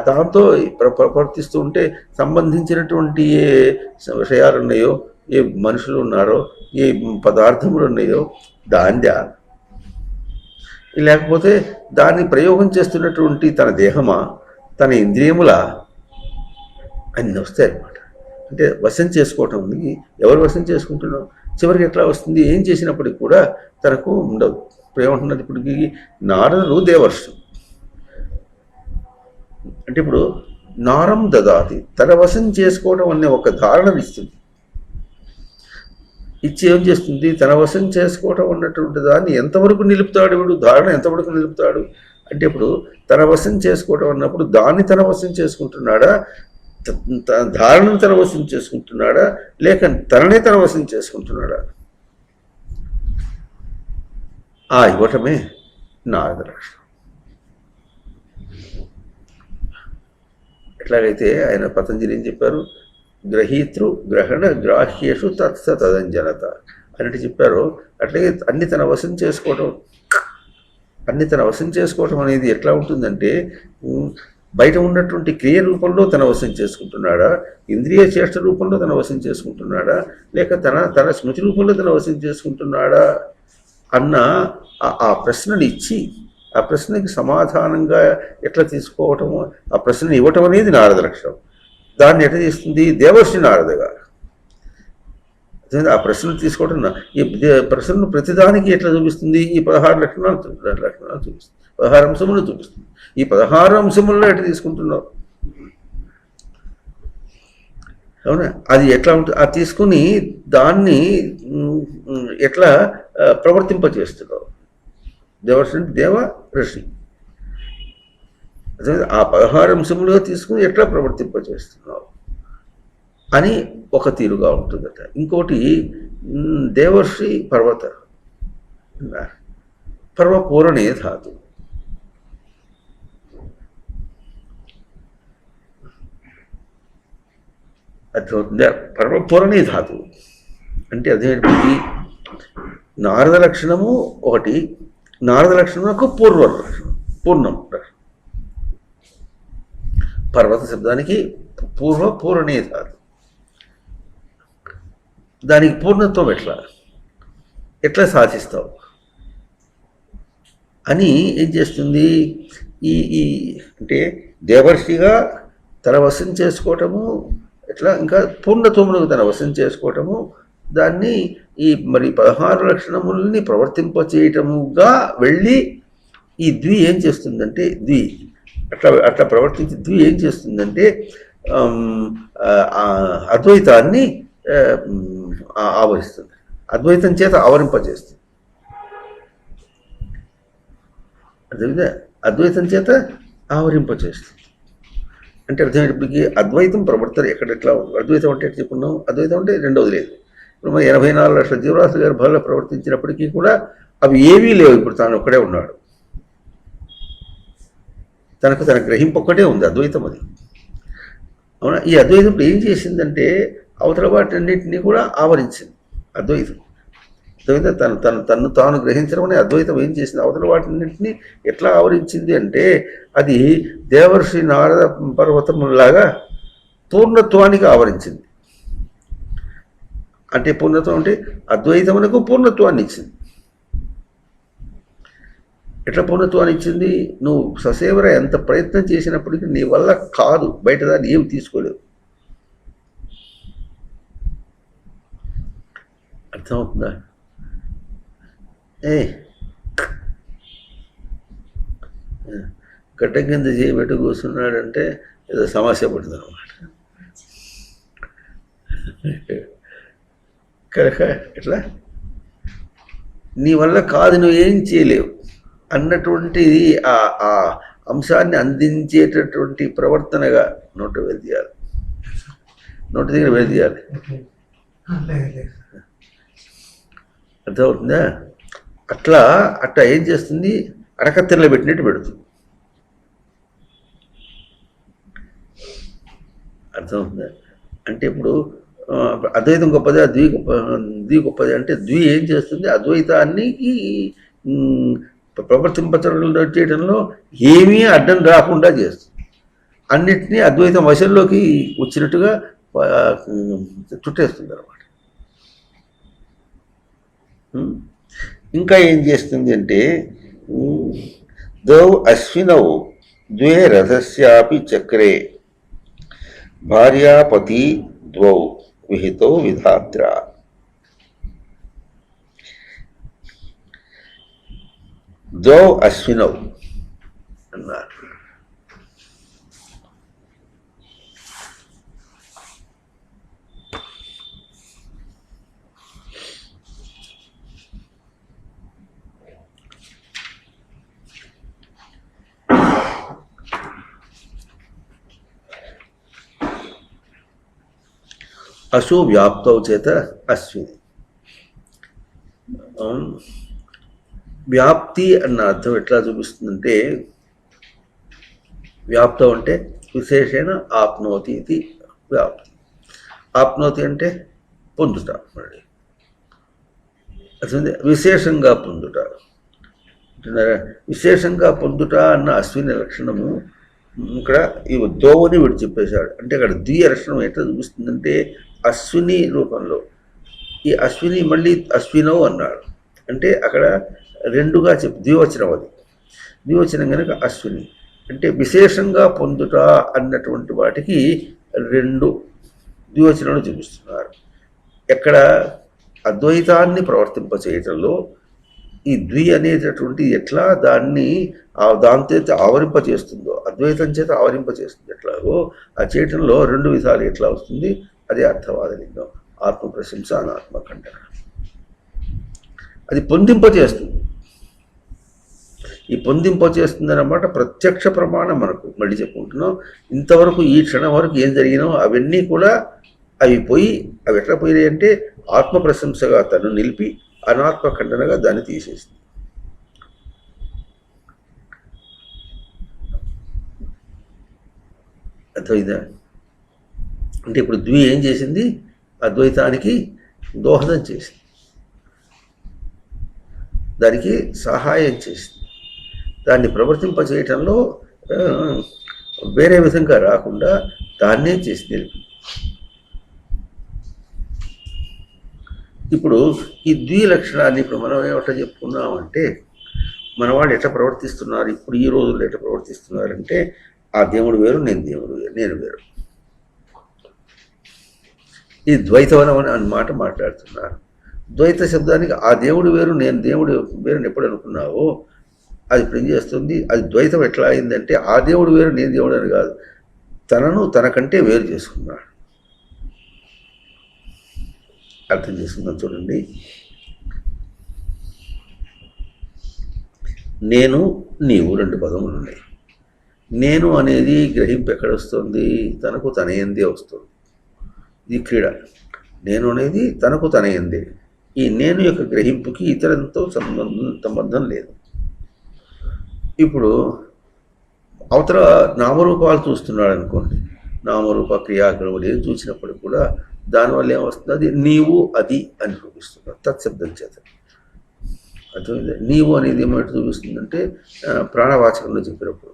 దాంతో ప్రవర్తిస్తూ ఉంటే సంబంధించినటువంటి ఏ విషయాలు ఉన్నాయో, ఏ మనుషులు ఉన్నారో, ఏ పదార్థములు ఉన్నాయో దాందా, లేకపోతే దాన్ని ప్రయోగం చేస్తున్నటువంటి తన దేహమా, తన ఇంద్రియములా, అన్నీ వస్తాయి అన్నమాట. అంటే వశం చేసుకోవటం ఉంది. ఎవరు వశం చేసుకుంటున్నాం? చివరికి ఎట్లా వస్తుంది? ఏం చేసినప్పటికి కూడా తనకు ఉండదు. ఇప్పుడు ఏమంటున్నది? ఇప్పటికి నారదులు దేవర్షు అంటే ఇప్పుడు నారం దదాతి, తన వశం చేసుకోవడం అనే ఒక ధారణ ఇస్తుంది. ఇచ్చి ఏం చేస్తుంది? తన వశం చేసుకోవటం ఉన్నటువంటి దాన్ని ఎంతవరకు నిలుపుతాడు వీడు? ధారణ ఎంతవరకు నిలుపుతాడు అంటే, ఇప్పుడు తన వశం చేసుకోవటం అన్నప్పుడు దాన్ని తన వశం చేసుకుంటున్నాడా, ధారణను తన వశం చేసుకుంటున్నాడా, లేక తననే తన వశం చేసుకుంటున్నాడా? ఆ ఇవ్వటమే నారద లక్షణం. ఎట్లాగైతే ఆయన పతంజలి ఏం చెప్పారు? గ్రహీతృ గ్రహణ గ్రాహ్యేషు తత్సతదంజనత అన్నట్టు చెప్పారు. అట్లాగే అన్ని తన వశం చేసుకోవటం అనేది ఎట్లా ఉంటుందంటే, బయట ఉన్నటువంటి క్రియ రూపంలో తన వశం చేసుకుంటున్నాడా, ఇంద్రియ చేష్ట రూపంలో తన వశం చేసుకుంటున్నాడా, లేక తన స్మృతి రూపంలో తన వశం చేసుకుంటున్నాడా అన్న ఆ ప్రశ్నను ఇచ్చి ఆ ప్రశ్నకి సమాధానంగా ఎట్లా తీసుకోవటము, ఆ ప్రశ్నను ఇవ్వటం అనేది నారద లక్షణం. దాన్ని ఎట్లా చేస్తుంది? దేవర్షి నారద గారు. ఆ ప్రశ్నలు తీసుకోవటం, ఈ ప్రశ్నను ప్రతిదానికి ఎట్లా చూపిస్తుంది? ఈ 16 లక్షణాలు చూపిస్తుంది, 16 అంశములు చూపిస్తుంది. ఈ 16 అంశముల్లో ఎట్లా తీసుకుంటున్నావు? అవునా? అది ఎట్లా ఉంటుంది? అది తీసుకుని దాన్ని ఎట్లా ప్రవర్తింపచేస్తున్నావు? దేవర్షి అంటే దేవ ఋషి. ఆ 16 అంశములుగా తీసుకుని ఎట్లా ప్రవర్తింపచేస్తున్నావు అని ఒక తీరుగా ఉంటుందట. ఇంకోటి దేవర్షి పర్వపూరణే ధాతు. అర్థమవుతుందా? పర్వపూరణే ధాతు అంటే అదేంటి? నారద లక్షణము ఒకటి, నారద లక్షణములకు పూర్వ లక్షణం, పూర్ణం లక్షణం. పర్వత శబ్దానికి పూర్ణే ధాతు. దానికి పూర్ణత్వం ఎట్లా సాధిస్తావు అని ఏం చేస్తుంది? ఈ అంటే దేవర్షిగా తన వశం చేసుకోవటము ఎట్లా, ఇంకా పూర్ణత్వములకు తన వశం చేసుకోవటము, దాన్ని ఈ మరి 16 లక్షణములని ప్రవర్తింపచేయటముగా వెళ్ళి ఈ ద్వి ఏం చేస్తుందంటే, అట్లా ప్రవర్తించి ద్వి ఏం చేస్తుందంటే అద్వైతాన్ని ఆవరిస్తుంది, అద్వైతం చేత ఆవరింపజేస్తుంది. అదేవిధంగా అద్వైతం చేత ఆవరింపజేస్తుంది అంటే అర్థమయ్యేటప్పటికి అద్వైతం ప్రవర్తన ఎట్లా ఉంది? అద్వైతం అంటే ఎట్లా చెప్పుకున్నాం? అద్వైతం అంటే రెండవది లేదు. ఇప్పుడు మరి 84 లక్షల జీవరాశుల గర్భాల్లో ప్రవర్తించినప్పటికీ కూడా అవి ఏవీ లేవు. ఇప్పుడు తాను ఒక్కడే ఉన్నాడు, తన గ్రహింపు ఒక్కటే ఉంది, అద్వైతం అది. అవునా? ఈ అద్వైతం ఏం చేసిందంటే అవతల వాటన్నింటినీ కూడా ఆవరించింది. అద్వైతం తను తాను గ్రహించడం అనే అద్వైతం ఏం చేసింది? అవతల వాటన్నింటినీ ఎట్లా ఆవరించింది అంటే, అది దేవర్షి నారద పర్వతములాగా పూర్ణత్వానికి ఆవరించింది. అంటే పూర్ణత్వం అంటే అద్వైతమునకు పూర్ణత్వాన్ని ఇచ్చింది. ఎట్లా పూర్ణత్వాన్ని ఇచ్చింది? నువ్వు ససేవర ఎంత ప్రయత్నం చేసినప్పటికీ నీ వల్ల కాదు, బయట దాన్ని ఏమి తీసుకోలేవు. అర్థమవుతుందా? గడ్డ కింద చేయబెట్టు కూర్చున్నాడంటే ఏదో సమస్య పడుతుంది అన్నమాట. కనుక ఎట్లా నీ వల్ల కాదు, నువ్వు ఏం చేయలేవు అన్నటువంటి ఆ అంశాన్ని అందించేటటువంటి ప్రవర్తనగా నోటి దగ్గర వెళ్తీయాలి. అర్థమవుతుందా? అట్లా ఏం చేస్తుంది? అడకత్తెరలో పెట్టినట్టు పెడుతుంది. అర్థమవుతుందా? అంటే ఇప్పుడు అద్వైతం గొప్పది, ద్వి గొప్పది అంటే ద్వి ఏం చేస్తుంది? అద్వైతానికి ప్రవర్తింపచడం చేయడంలో ఏమీ అడ్డం రాకుండా చేస్తుంది. అన్నిటినీ అద్వైతం వశంలోకి వచ్చినట్టుగా చుట్టేస్తుంది అనమాట. ఇంకా ఏం చేస్తుంది అంటే ద్వౌ అశ్వినౌ ద్వే రథస్యాపి చక్రే భార్యాపతి ద్వౌ విహితో విధాత్ర. ద్వౌ అశ్వినౌ అన్నారు. అశు వ్యాప్తౌ చేత అశ్విని. వ్యాప్తి అన్న అర్థం ఎట్లా చూపిస్తుందంటే, వ్యాప్తం అంటే విశేషణ ఆప్నోతి ఇది వ్యాప్తి. ఆప్నోతి అంటే పొందుట, మళ్ళీ అసలు విశేషంగా పొందుట. విశేషంగా పొందుట అన్న అశ్విని లక్షణము ఇక్కడ ఈ దోవని వీడు చెప్పేశాడు. అంటే అక్కడ ద్వియ లక్షణం ఎట్లా చూపిస్తుందంటే అశ్విని రూపంలో. ఈ అశ్విని మళ్ళీ అశ్వినవు అన్నాడు అంటే అక్కడ రెండుగా ద్వివచనం. అది ద్వివచనం కనుక అశ్విని అంటే విశేషంగా పొందుట అన్నటువంటి వాటికి రెండు ద్వివచనాలు చూపిస్తున్నారు. ఎక్కడ అద్వైతాన్ని ప్రవర్తింపచేయటంలో ఈ ద్వి అనేటటువంటి ఎట్లా దాంతో ఆవరింపచేస్తుందో, అద్వైతం చేత ఆవరింపచేస్తుంది ఎట్లాగో ఆ చేయటంలో రెండు విధాలు ఎట్లా వస్తుంది, అదే అర్థవాద లింగం. ఆత్మ ప్రశంస, అనాత్మ ఖండన. అది పొందింపచేస్తుంది. ఈ పొందింపచేస్తుంది అన్నమాట ప్రత్యక్ష ప్రమాణం. మనకు మళ్ళీ చెప్పుకుంటున్నాం, ఇంతవరకు ఈ క్షణం వరకు ఏం జరిగినో అవన్నీ కూడా అవి ఎట్లా పోయినాయి అంటే ఆత్మ ప్రశంసగా తను నిలిపి అనాత్మ ఖండనగా దాన్ని తీసేస్తుంది. అర్థమైందా? అంటే ఇప్పుడు ద్వి ఏం చేసింది? అద్వైతానికి దోహదం చేసింది, దానికి సహాయం చేసింది. దాన్ని ప్రవర్తింపచేయటంలో వేరే విధంగా రాకుండా దాన్నే చేసి నిలిపి. ఇప్పుడు ఈ ద్విలక్షణాన్ని ఇప్పుడు మనం ఏమిటో చెప్పుకున్నామంటే, మన వాళ్ళు ఎట్లా ప్రవర్తిస్తున్నారు, ఇప్పుడు ఈ రోజుల్లో ఎట్లా ప్రవర్తిస్తున్నారంటే ఆ దేవుడు వేరు, నేను వేరు. ఈ ద్వైతవనం అనే మాట మాట్లాడుతున్నారు. ద్వైత శబ్దానికి ఆ దేవుడు వేరు, నేను దేవుడు వేరు ఎప్పుడు అనుకున్నావో అది ఇప్పుడు ఏం చేస్తుంది? అది ద్వైతం ఎట్లా అయిందంటే ఆ దేవుడు వేరు, నేను దేవుడు అని కాదు, తనకంటే వేరు చేసుకున్నాడు. అర్థం చేసుకుందాం చూడండి. నేను, నీవు రెండు పదములు ఉన్నాయి. నేను అనేది గ్రహింపు ఎక్కడ వస్తుంది? తనకు తనయందే వస్తుంది. ఇది క్రీడ. నేను అనేది తనకు తనయందే. ఈ నేను యొక్క గ్రహింపుకి ఇతరులతో సంబంధం లేదు. ఇప్పుడు అవతల నామరూపాలు చూస్తున్నాడు అనుకోండి, నామరూప క్రియాకరములు ఏం చూసినప్పుడు కూడా దానివల్ల ఏమొస్తుంది? అది నీవు, అది అని చూపిస్తున్నారు తత్శబ్దం చేత. అర్థమైంది? నీవు అనేది ఏమంటే చూపిస్తుందంటే ప్రాణవాచకంలో చెప్పినప్పుడు,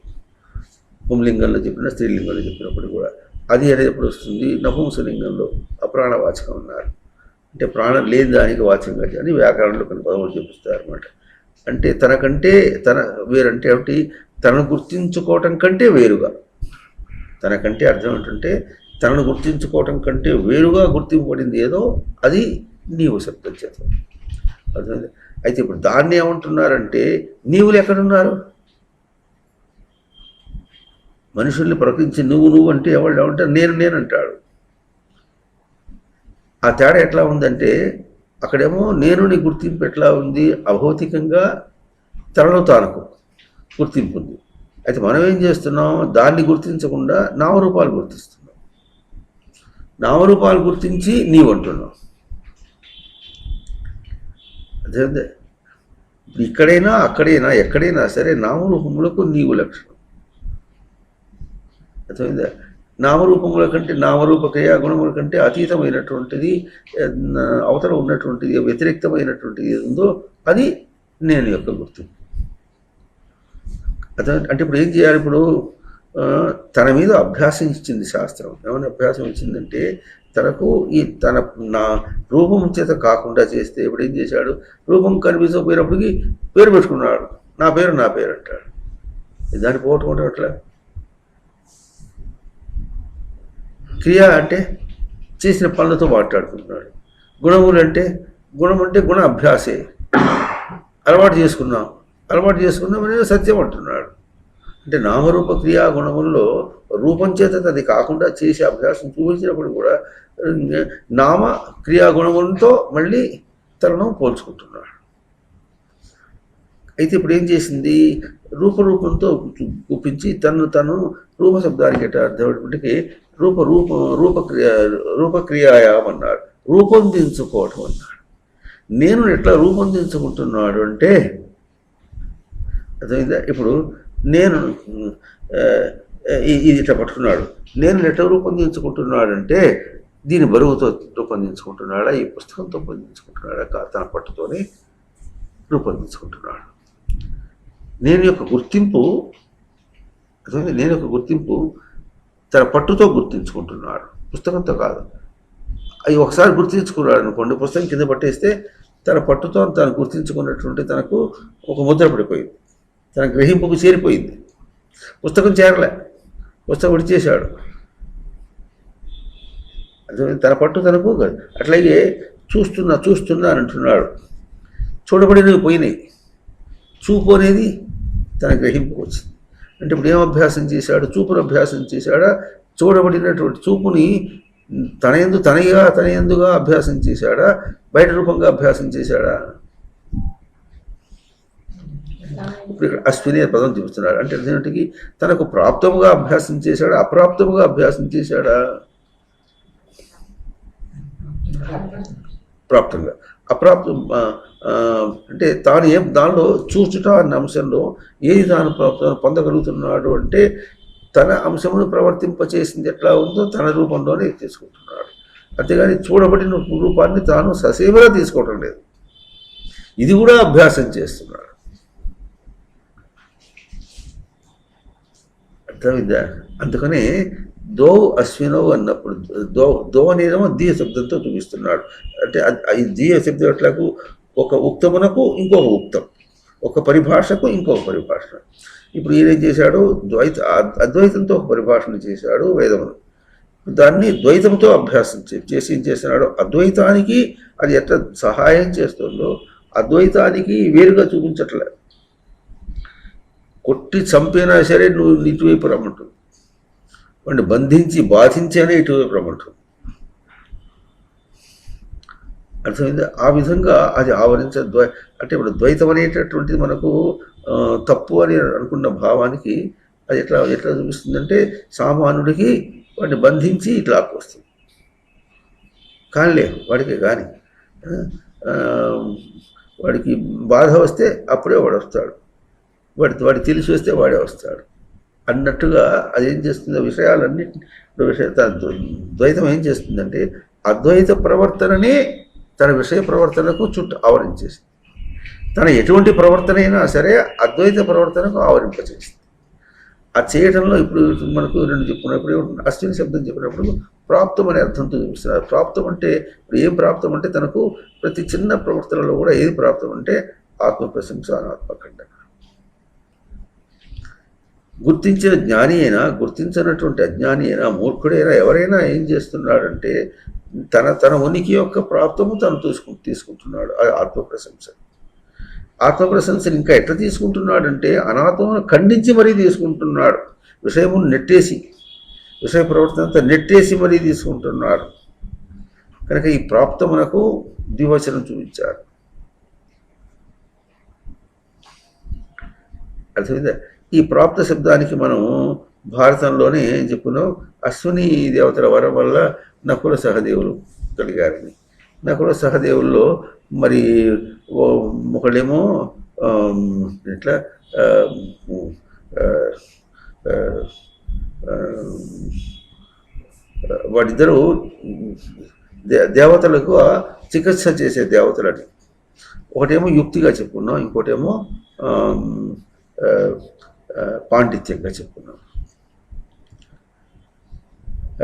పుంలింగంలో చెప్పిన, స్త్రీలింగంలో చెప్పినప్పుడు కూడా అది అనేది ఎప్పుడు వస్తుంది? నపుంసలింగంలో అప్రాణవాచకం అన్నారు. అంటే ప్రాణం లేని దానికి వాచకంగా అని వ్యాకరణంలో కొన్ని పదములు చూపిస్తారు అన్నమాట. అంటే తనకంటే వేరంటే ఏమిటి? తనను గుర్తించుకోవటం కంటే వేరుగా. తనకంటే అర్థం ఏంటంటే తనను గుర్తించుకోవటం కంటే వేరుగా గుర్తింపబడింది ఏదో అది నీవు శబ్దం చేత. అర్థమైంది? అయితే ఇప్పుడు దాన్ని ఏమంటున్నారంటే నీవులు ఎక్కడున్నారు? మనుషుల్ని ప్రకటించి నువ్వు అంటే ఎవరు ఏమంటారు? నేను అంటాడు. ఆ తేడా ఎట్లా ఉందంటే అక్కడేమో నేను నీ గుర్తింపు ఎట్లా ఉంది? అభౌతికంగా తనలో తానకు గుర్తింపు ఉంది. అయితే మనం ఏం చేస్తున్నాం? దాన్ని గుర్తించకుండా నామరూపాలు గుర్తిస్తున్నాం. నామరూపాలు గుర్తించి నీవు అంటున్నాం. అదే ఇక్కడైనా అక్కడైనా ఎక్కడైనా సరే నామరూపములకు నీవు లక్షణం. అర్థమైందా? నామరూపముల కంటే నామరూప క్రియాగుణముల కంటే అతీతమైనటువంటిది, అవతల ఉన్నటువంటిది, వ్యతిరేక్తమైనటువంటిది ఉందో అది నేను యొక్క గుర్తింపు. అంటే ఇప్పుడు ఏం చేయాలి? ఇప్పుడు తన మీద అభ్యాసం ఇచ్చింది శాస్త్రం. ఏమైనా అభ్యాసం ఇచ్చిందంటే తనకు తన నా రూపం చేత కాకుండా చేస్తే ఇప్పుడు ఏం చేశాడు? రూపం కనిపించకపోయినప్పటికీ పేరు పెట్టుకున్నాడు. నా పేరు అంటాడు. దాన్ని పోగొట్టుకుంటే అట్లా. క్రియ అంటే చేసిన పనులతో మాట్లాడుకుంటున్నాడు. గుణములు అంటే గుణ అభ్యాసే. అలవాటు చేసుకున్నామని సత్యం అంటున్నాడు. అంటే నామరూప క్రియా గుణముల్లో రూపం చేత అది కాకుండా చేసే అభ్యాసం చూపించినప్పుడు కూడా నామ క్రియాగుణములతో మళ్ళీ తనను పోల్చుకుంటున్నాడు. అయితే ఇప్పుడు ఏం చేసింది? రూపంతో చూపించి తను రూప శబ్దానికి ఎట్లా అర్థమైనప్పటికీ రూపక్రియాయాం అన్నాడు. రూపొందించుకోవటం అన్నాడు. నేను ఎట్లా రూపొందించుకుంటున్నాడు అంటే అర్థమైందా? ఇప్పుడు నేను ఇది ఇట్లా పట్టుకున్నాడు. నేను ఎట్లా రూపొందించుకుంటున్నాడంటే దీని బరువుతో రూపొందించుకుంటున్నాడా, ఈ పుస్తకంతో రూపొందించుకుంటున్నాడా, తన పట్టుతోనే రూపొందించుకుంటున్నాడు. నేను యొక్క గుర్తింపు తన పట్టుతో గుర్తించుకుంటున్నాడు, పుస్తకంతో కాదు. అవి ఒకసారి గుర్తించుకున్నాడు అనుకోండి, పుస్తకం కింద పట్టేస్తే తన పట్టుతో తను గుర్తించుకున్నటువంటి తనకు ఒక ముద్ర పడిపోయింది, తన గ్రహింపుకు చేరిపోయింది. పుస్తకం చేరలే, పుస్తకం విడిచేశాడు. తన పట్టు తనకు. అట్లాగే చూస్తున్నా అని అంటున్నాడు. చూడబడినవి పోయినాయి, చూపు అనేది తన గ్రహింపుకు వచ్చింది. అంటే ఇప్పుడు ఏం అభ్యాసం చేశాడు? చూపును అభ్యాసం చేశాడా? చూడబడినటువంటి చూపుని తనయందుగా అభ్యాసం చేశాడా? బయట రూపంగా అభ్యాసం చేశాడా? ఇప్పుడు ఇక్కడ అశ్విని పదం చూపిస్తున్నాడు. అంటే అర్థమేంటికి తనకు ప్రాప్తముగా అభ్యాసం చేశాడా, అప్రాప్తముగా అభ్యాసం చేశాడా? ప్రాప్తంగా. అప్రాప్తం అంటే తాను దానిలో చూచుట అన్న అంశంలో ఏది తాను పొందగలుగుతున్నాడు అంటే తన అంశమును ప్రవర్తింపచేసింది ఎట్లా ఉందో తన రూపంలోనే తీసుకుంటున్నాడు. అంతేగాని చూడబడిన రూపాన్ని తాను ససేవగా తీసుకోవటం లేదు. ఇది కూడా అభ్యాసం చేస్తున్నాడు. అర్థమైందా? అందుకనే దో అశ్వినో అన్నప్పుడు దో అనేదేమో దీయ శబ్దంతో చూపిస్తున్నాడు. అంటే ఈ దీయ శబ్దం ఎట్లాకు ఒక ఉక్తమునకు ఇంకొక ఉక్తం, ఒక పరిభాషకు ఇంకొక పరిభాష. ఇప్పుడు ఈయనేం చేశాడు? అద్వైతంతో ఒక పరిభాషను చేశాడు వేదమును. దాన్ని ద్వైతంతో అభ్యాసం చేసి ఏం చేస్తున్నాడు? అద్వైతానికి అది ఎట్లా సహాయం చేస్తుందో అద్వైతానికి వేరుగా చూపించట్లే. కొట్టి చంపినా సరే నువ్వు ఇటువైపు రమ్మంటుంది, వాడిని బంధించి బాధించేనే ఇటువైపు రమ్మంటుంది. అర్థమైంది? ఆ విధంగా అది అంటే ఇప్పుడు ద్వైతం అనేటటువంటిది మనకు తప్పు అని అనుకున్న భావానికి అది ఎట్లా చూపిస్తుందంటే సామాన్యుడికి వాడిని బంధించి ఇట్లా వస్తుంది. కానిలే వాడికి కానీ వాడికి బాధ వస్తే అప్పుడే వాడు వస్తాడు, వాడి తెలిసి వస్తే వాడే వస్తాడు అన్నట్టుగా అది ఏం చేస్తుందో విషయాలన్నింటి ద్వైతం ఏం చేస్తుందంటే అద్వైత ప్రవర్తననే తన విషయ ప్రవర్తనకు చుట్టూ ఆవరించేసింది. తన ఎటువంటి ప్రవర్తన అయినా సరే అద్వైత ప్రవర్తనకు ఆవరింపచేసింది. అది చేయడంలో ఇప్పుడు మనకు రెండు చెప్పుకున్నప్పుడు అశ్విని శబ్దం చెప్పినప్పుడు ప్రాప్తం అనే అర్థంతో చూపిస్తున్నారు. ప్రాప్తం అంటే ఇప్పుడు ఏం ప్రాప్తం అంటే తనకు ప్రతి చిన్న ప్రవర్తనలో కూడా ఏది ప్రాప్తం అంటే ఆత్మ ప్రశంస, అనాత్మఖండన. గుర్తించిన జ్ఞాని అయినా గుర్తించినటువంటి అజ్ఞాని అయినా మూర్ఖుడైనా ఎవరైనా ఏం చేస్తున్నాడంటే తన ఉనికి యొక్క ప్రాప్తము తను తీసుకుంటున్నాడు. అది ఆత్మప్రశంస. ఆత్మప్రశంసను ఇంకా ఎట్లా తీసుకుంటున్నాడంటే అనాత్మను ఖండించి మరీ తీసుకుంటున్నాడు. విషయమును నెట్టేసి, విషయ ప్రవర్తన అంతా నెట్టేసి మరీ తీసుకుంటున్నాడు. కనుక ఈ ప్రాప్తమునకు ద్వివచనం చూపించారు. అర్థమైందా? ఈ ప్రాప్త శబ్దానికి మనం భారతంలోనే చెప్పుకున్నాం. అశ్విని దేవతల వరం వల్ల నకుల సహదేవులు కలిగారని. నకుల సహదేవుల్లో మరి ఒకళ్ళేమో ఇట్లా వాడిద్దరూ దేవతలకు చికిత్స చేసే దేవతలని. ఒకటేమో యుక్తిగా చెప్పుకున్నాం, ఇంకోటేమో పాండిత్యంగా చెప్పుకున్నాం.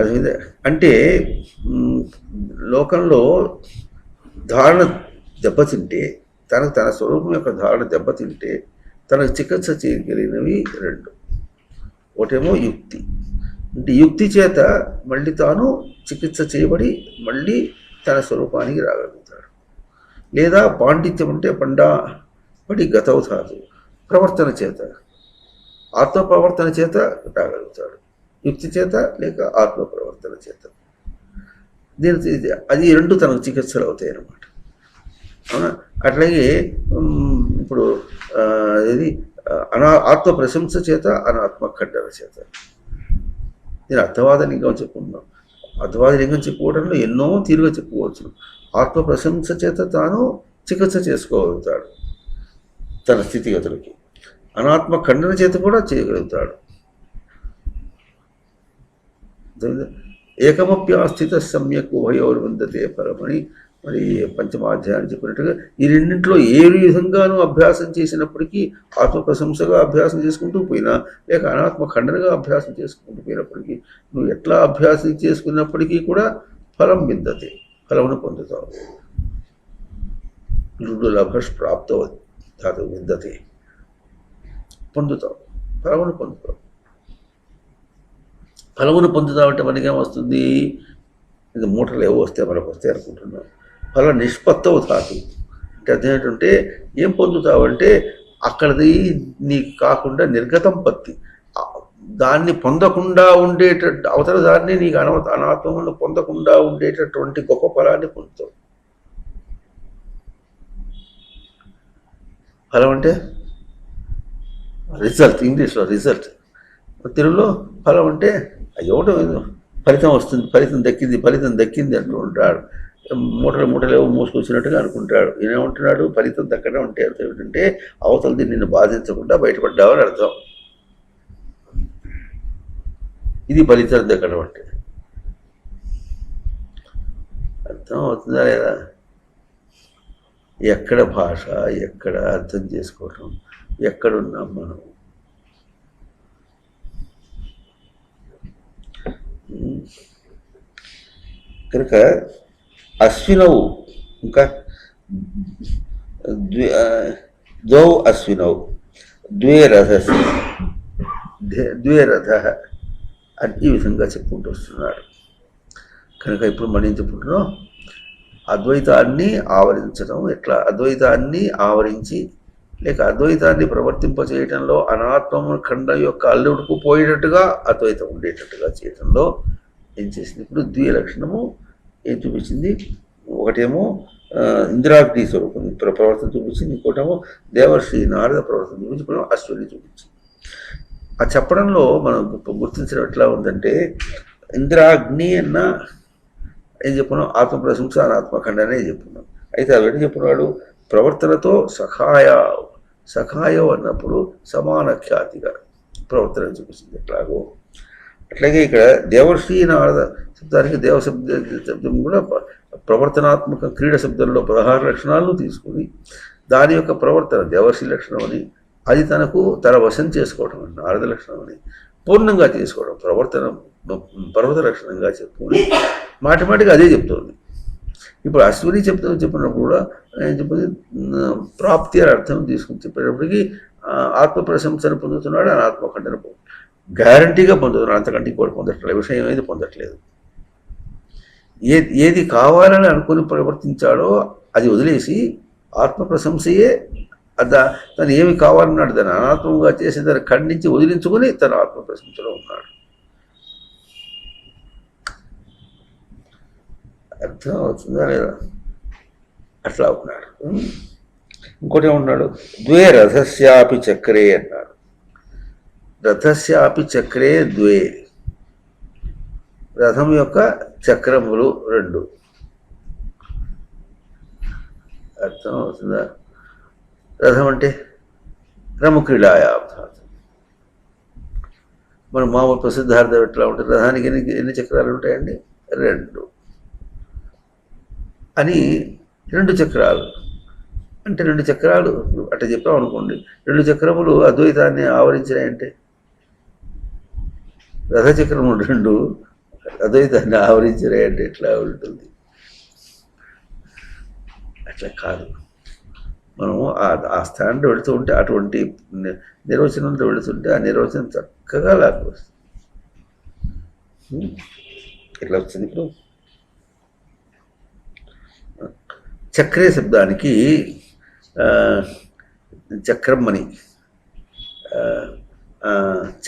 అదే అంటే లోకంలో ధారణ దెబ్బతింటే, తన స్వరూపం యొక్క ధారణ దెబ్బతింటే తనకు చికిత్స చేయగలిగినవి రెండు. ఒకటేమో యుక్తి, అంటే యుక్తి చేత మళ్ళీ తాను చికిత్స చేయబడి మళ్ళీ తన స్వరూపానికి రాగలుగుతాడు. లేదా పాండిత్యం అంటే పడి గతవుతాడు, ప్రవర్తన చేత, ఆత్మ ప్రవర్తన చేత రాగలుగుతాడు, యుక్తి చేత లేక ఆత్మ ప్రవర్తన చేత. అది రెండు తనకు చికిత్సలు అవుతాయి అన్నమాట. అట్లాగే ఇప్పుడు ఇది ఆత్మ ప్రశంస చేత, అనాత్మ ఖండన చేత. నేను అర్థవాద లింగం చెప్పుకున్నాం. అర్థవాద లింగం చెప్పుకోవడంలో ఎన్నో తీరుగా చెప్పుకోవచ్చు. ఆత్మ ప్రశంస చేత తాను చికిత్స చేసుకోగలుగుతాడు తన స్థితిగతులకి, అనాత్మ ఖండన చేత కూడా చేయగలుగుతాడు. ఏకమప్యాస్థిత సమ్యక్ ఉభయోర్ విందతే పరమని మరి పంచమాధ్యాయాన్ని చెప్పినట్టుగా ఈ రెండింటిలో ఏ విధంగానూ అభ్యాసం చేసినప్పటికీ, ఆత్మ ప్రశంసగా అభ్యాసం చేసుకుంటూ పోయినా లేక అనాత్మ ఖండనగా అభ్యాసం చేసుకుంటూ పోయినప్పటికీ, నువ్వు ఎట్లా అభ్యాసం చేసుకున్నప్పటికీ కూడా ఫలం విందతే, ఫలమును పొందుతావు. లభష్ ప్రాప్తో ధాతు విందతే, పొందుతావు, ఫలమును పొందుతావు. ఫలమును పొందుతామంటే మనకేమొస్తుంది? ఇది మూటలు ఏవో వస్తే మనకు వస్తాయి అనుకుంటున్నాం. ఫల నిష్పత్తవు ధాతు అంటే అర్థం ఏంటంటే, ఏం పొందుతావంటే అక్కడిది నీకు కాకుండా నిర్గతం పత్తి, దాన్ని పొందకుండా ఉండేటట్టు, అవతల దాన్ని నీకు అనాత్మను పొందకుండా ఉండేటటువంటి గొప్ప ఫలాన్ని పొందుతావు. ఫలం అంటే రిజల్ట్, ఇంగ్లీష్లో రిజల్ట్, తెలుగులో ఫలం అంటే అయ్యోటో ఫలితం వస్తుంది, ఫలితం దక్కింది అంటూ ఉంటాడు. మూటలేవో మూసుకొచ్చినట్టుగా అనుకుంటాడు. ఏమంటున్నాడు? ఫలితం దక్కడం అంటే అర్థం ఏమిటంటే అవతలది నిన్ను బాధించకుండా బయటపడ్డావని అర్థం. ఇది ఫలితం దక్కడం అంటే. అర్థం అవుతుందా లేదా? ఎక్కడ భాష, ఎక్కడ అర్థం చేసుకోవటం, ఎక్కడున్నాం మనం? కనుక అశ్వినవు, ఇంకా ద్వౌ అశ్వినవు ద్వే రథ అని ఈ విధంగా చెప్పుకుంటూ వస్తున్నాడు. కనుక ఇప్పుడు మనం ఏం చెప్పుకుంటున్నాం? అద్వైతాన్ని ఆవరించడం ఎట్లా? అద్వైతాన్ని ఆవరించి లేక అద్వైతాన్ని ప్రవర్తింపచేయటంలో అనాత్మ ఖండ యొక్క అల్లుడుకు పోయేటట్టుగా అద్వైతం ఉండేటట్టుగా చేయటంలో ఏం చేసింది? ఇప్పుడు ద్వే లక్షణము ఏం చూపించింది? ఒకటేమో ఇంద్రాగ్ని స్వరూపం ప్రవర్తన చూపించింది, ఇంకోటేమో దేవర్షి నారద ప్రవర్తన చూపించి, ఇప్పుడు అశ్విని చూపించింది. ఆ చెప్పడంలో మనం గుర్తించడం ఎట్లా ఉందంటే, ఇంద్రాగ్ని అన్న ఏం చెప్పుకున్నాం? ఆత్మ ప్రశంస, అనాత్మ ఖండనే చెప్పుకున్నాం. అయితే అవి చెప్పుకున్నాడు ప్రవర్తనతో సఖాయం అన్నప్పుడు సమాన ఖ్యాతిగా ప్రవర్తన చూపించింది. ఎట్లాగో అట్లాగే ఇక్కడ దేవర్షి నారద శబ్దానికి దేవ శబ్దం కూడా ప్రవర్తనాత్మక క్రీడ శబ్దంలో 16 లక్షణాలను తీసుకుని దాని యొక్క ప్రవర్తన దేవర్షి లక్షణం అని, అది తన వశం చేసుకోవడం అని నారద లక్షణం అని పూర్ణంగా చేసుకోవడం ప్రవర్తన పర్వత లక్షణంగా చెప్పుకొని మాటిమాటిగా అదే చెప్తుంది. ఇప్పుడు అశ్విని చెప్పినప్పుడు కూడా చెప్పింది ప్రాప్తి అని అర్థం తీసుకుని చెప్పేటప్పటికి ఆత్మ ప్రశంసను పొందుతున్నాడు, అనాత్మ ఖండన గ్యారంటీగా పొందుతున్నాడు. అంతకంటే కూడా పొందట్లేదు, విషయం ఏది పొందట్లేదు. ఏది కావాలని అనుకుని ప్రవర్తించాడో అది వదిలేసి ఆత్మ ప్రశంసయే తను ఏమి కావాలన్నాడు దాన్ని అనాత్మంగా చేసి దాన్ని ఖండించి వదిలించుకుని తన ఆత్మ ప్రశంసలో ఉన్నాడు. అర్థం అవుతుందా లేదా? అట్లా ఉన్నాడు. ఇంకోటి ఏమన్నాడు? ద్వే రథస్యాపి చక్రే అన్నాడు. రథస్యాపి చక్రే ద్వే, రథం యొక్క చక్రములు రెండు. అర్థం అవుతుందా? రథం అంటే రమక్రీడాయాభాతం. మన మామూలు ప్రసిద్ధార్థం ఎట్లా ఉంటుంది, రథానికి ఎన్ని చక్రాలు ఉంటాయండి? 2 అని. 2 చక్రాలు అంటే 2 చక్రాలు అట్లా చెప్పాం అనుకోండి, 2 చక్రములు అద్వైతాన్ని ఆవరించినాయంటే, రథచక్రములు 2 అద్వైతాన్ని ఆవరించినాయంటే ఎట్లా ఉంటుంది? అట్లా కాదు. మనం ఆ స్థానంలో వెళుతూ ఉంటే, అటువంటి నిర్వచనంతో వెళుతుంటే ఆ నిర్వచనం చక్కగా లాగా వస్తుంది. ఎట్లా వచ్చింది ఇప్పుడు? చక్రే శబ్దానికి చక్రం అని,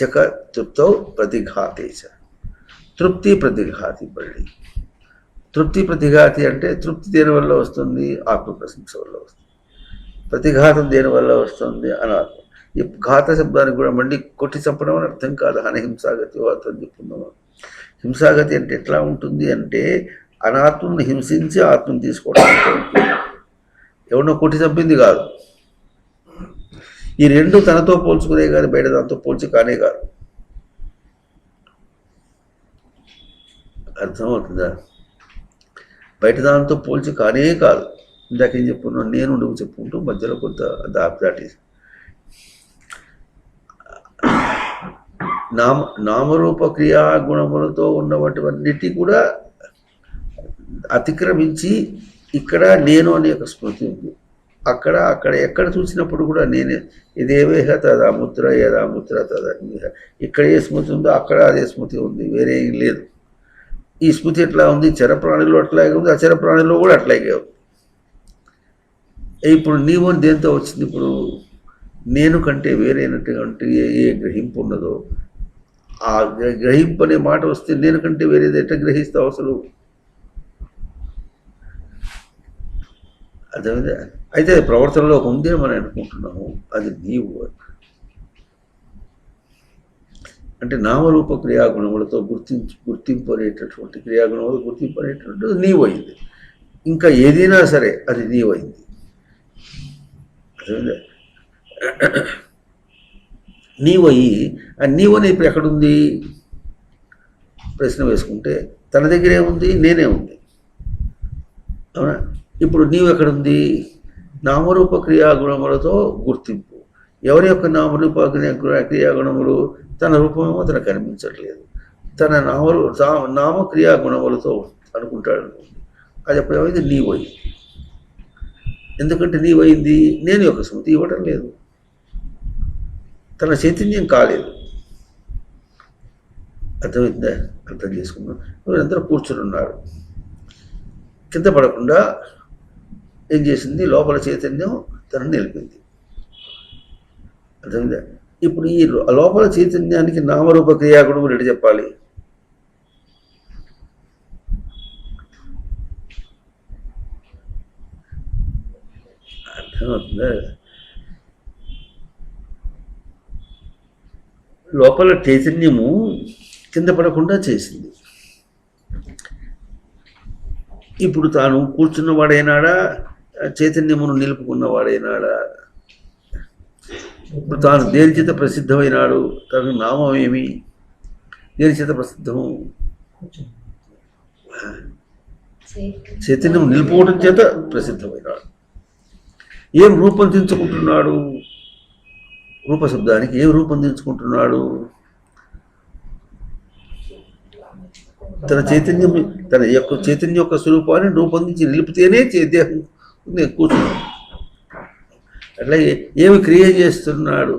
చక తృప్తో ప్రతిఘాతేశ, తృప్తి ప్రతిఘాతి. మళ్ళీ తృప్తి ప్రతిఘాతి అంటే తృప్తి దేని వల్ల వస్తుంది? ఆత్మప్రశంస వల్ల వస్తుంది. ప్రతిఘాతం దేని వల్ల వస్తుంది? అనాత్మ. ఈ ఘాత శబ్దానికి కూడా మళ్ళీ కొట్టి చంపడం అని అర్థం కాదు. హింసాగతి అర్థం చెప్పుకున్నాము. హింసాగతి అంటే ఎట్లా ఉంటుంది అంటే, అనాత్మని హింసించి ఆత్మని తీసుకోవడం. ఎవరినో కొట్టి చంపింది కాదు. ఈ 2 తనతో పోల్చుకునే కానీ బయట దాంతో పోల్చి కానే కాదు. అర్థమవుతుందా? బయట దాంతో పోల్చి కానే కాదు. ఇందాకేం చెప్పుకున్నాను, నేను నువ్వు చెప్పుకుంటూ మధ్యలో కొంత దాటి నామరూప క్రియా గుణములతో ఉన్నటువంటివన్నిటి కూడా అతిక్రమించి ఇక్కడ నేను అనే ఒక స్మృతి ఉంది. అక్కడ ఎక్కడ చూసినప్పుడు కూడా నేనే. ఇదేవేహ తదాముద్ర యదాముద్ర తదన్వేహ. ఇక్కడ ఏ స్మృతి ఉందో అక్కడ అదే స్మృతి ఉంది, వేరే ఏం లేదు. ఈ స్మృతి ఎట్లా ఉంది? చరప్రాణిలో అట్లాగే ఉంది, అచర ప్రాణిలో కూడా అట్లాగే ఉంది. ఇప్పుడు నీవు దేంతో వచ్చింది? ఇప్పుడు నేను కంటే వేరైనటువంటి ఏ గ్రహింపు ఉన్నదో ఆ గ్రహింపు అనే మాట వస్తే నేను కంటే వేరేది ఎట్లా గ్రహిస్తావు అసలు? అర్థమైందా? అయితే ప్రవర్తనలో ఉంది మనం అనుకుంటున్నాము, అది నీవు. అంటే నామరూప క్రియాగుణములతో గుర్తింపు అనేటటువంటి క్రియాగుణములు గుర్తింపు అనేటువంటిది నీవు అయింది. ఇంకా ఏదైనా సరే అది నీవు అయింది. అర్థమైందా? నీవు అయ్యి ఆ నీవు అనే ఇప్పుడు ఎక్కడుంది ప్రశ్న వేసుకుంటే, తన దగ్గరే ఉంది, నేనే ఉంది. అవునా? ఇప్పుడు నీవు ఎక్కడుంది? నామరూప క్రియాగుణములతో గుర్తింపు. ఎవరి యొక్క నామరూప క్రియాగుణములు? తన రూపమేమో తనకు కనిపించట్లేదు, తన నామ క్రియాగుణములతో అనుకుంటాడు అనుకోండి. అది అప్పుడు ఏమైంది? నీవు అయింది. ఎందుకంటే నీవు అయింది నేను యొక్క స్మృతి ఇవ్వటం లేదు, తన చైతన్యం కాలేదు. అర్థమైందా? అర్థం చేసుకున్నాం. వీరందరూ కూర్చుని ఉన్నారు. కింద పడకుండా ఏం చేసింది? లోపల చైతన్యం తనను నిలిపింది. అర్థమైందా? ఇప్పుడు ఈ లోపల చైతన్యానికి నామరూప క్రియాగుణములు ఎటు చెప్పాలి? అర్థమవుతుందా? లోపల చైతన్యము కింద పడకుండా చేసింది. ఇప్పుడు తాను కూర్చున్నవాడైనాడా, చైతన్యమును నిలుపుకున్నవాడైనాడా? ఇప్పుడు తాను దేని చేత ప్రసిద్ధమైనాడు? తనకు నామం ఏమి? దేని చేత ప్రసిద్ధము? చైతన్యం నిలుపుకోవడం చేత ప్రసిద్ధమైనాడు. ఏం రూపొందించుకుంటున్నాడు? రూపశబ్దానికి ఏం రూపొందించుకుంటున్నాడు? తన చైతన్యం, తన యొక్క చైతన్యం యొక్క స్వరూపాన్ని రూపొందించి నిలిపితేనే దేహం కూర్చున్నాడు. అట్లాగే ఏమి క్రియ చేస్తున్నాడు?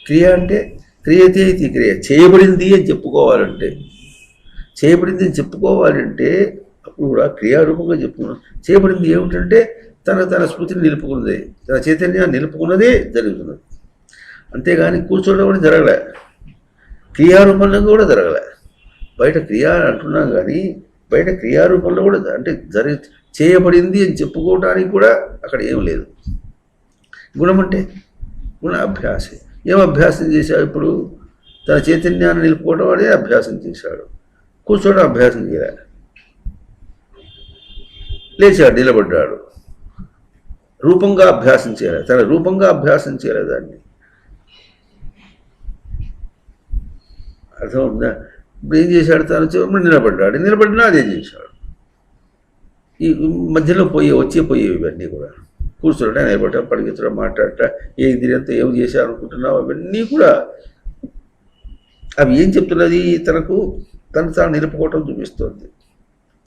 క్రియ అంటే క్రియతే ఇది క్రియ, చేయబడింది అని చెప్పుకోవాలంటే, చేయబడింది అని చెప్పుకోవాలంటే అప్పుడు కూడా క్రియారూపంగా చెప్పుకున్నాం. చేయబడింది ఏమిటంటే తన స్మృతిని నిలుపుకున్నదే, తన చైతన్యాన్ని నిలుపుకున్నదే జరుగుతున్నది. అంతేగాని కూర్చోవడం కూడా జరగలే, క్రియారూపంలో కూడా జరగలే. బయట క్రియ అంటున్నాం కానీ బయట క్రియారూపంలో కూడా అంటే చేయబడింది అని చెప్పుకోవడానికి కూడా అక్కడ ఏం లేదు. గుణం అంటే గుణ అభ్యాసే. ఏం అభ్యాసం చేశాడు? ఇప్పుడు తన చైతన్యాన్ని నిలుపుకోవడం అనే అభ్యాసం చేశాడు. కూర్చోవడం అభ్యాసం చేయాలి. లేచాడు, నిలబడ్డాడు, రూపంగా అభ్యాసం చేయాలి, తన రూపంగా అభ్యాసం చేయాలి దాన్ని. అర్థమవుతుందా? ఇప్పుడు ఏం చేశాడు, తను చివరి నిలబడినా అదే చేశాడు. ఈ మధ్యలో పోయేవి ఇవన్నీ కూడా కూర్చోడం, నిలబడటం, పరిగెత్తడం, మాట్లాడటం, ఏ ఇంద్రియంతో ఏం చేశారనుకుంటున్నావు, అవన్నీ కూడా అవి ఏం చెప్తున్నది, తనకు తను తాను నిలుపుకోవటం చూపిస్తోంది,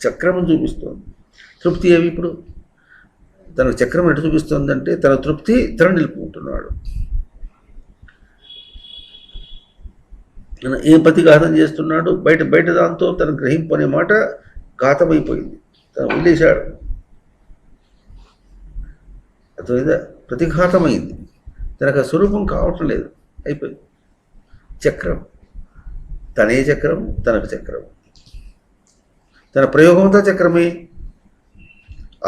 చక్రం చూపిస్తోంది. తృప్తి ఏమి ఇప్పుడు తనకు చక్రం ఎటు చూపిస్తోందంటే తన తృప్తి తను నిలుపుకుంటున్నాడు. ఏం ప్రతిఘాతం చేస్తున్నాడు, బయట దాంతో తన గ్రహింపు అనే మాట ఘాతమైపోయింది, తను వదిలేశాడు. అర్థమైందా? ప్రతిఘాతమైంది, తనకు ఆ స్వరూపం కావటం లేదు, అయిపోయింది. చక్రం తనే చక్రం, తనకు చక్రం, తన ప్రయోగంతో చక్రమే.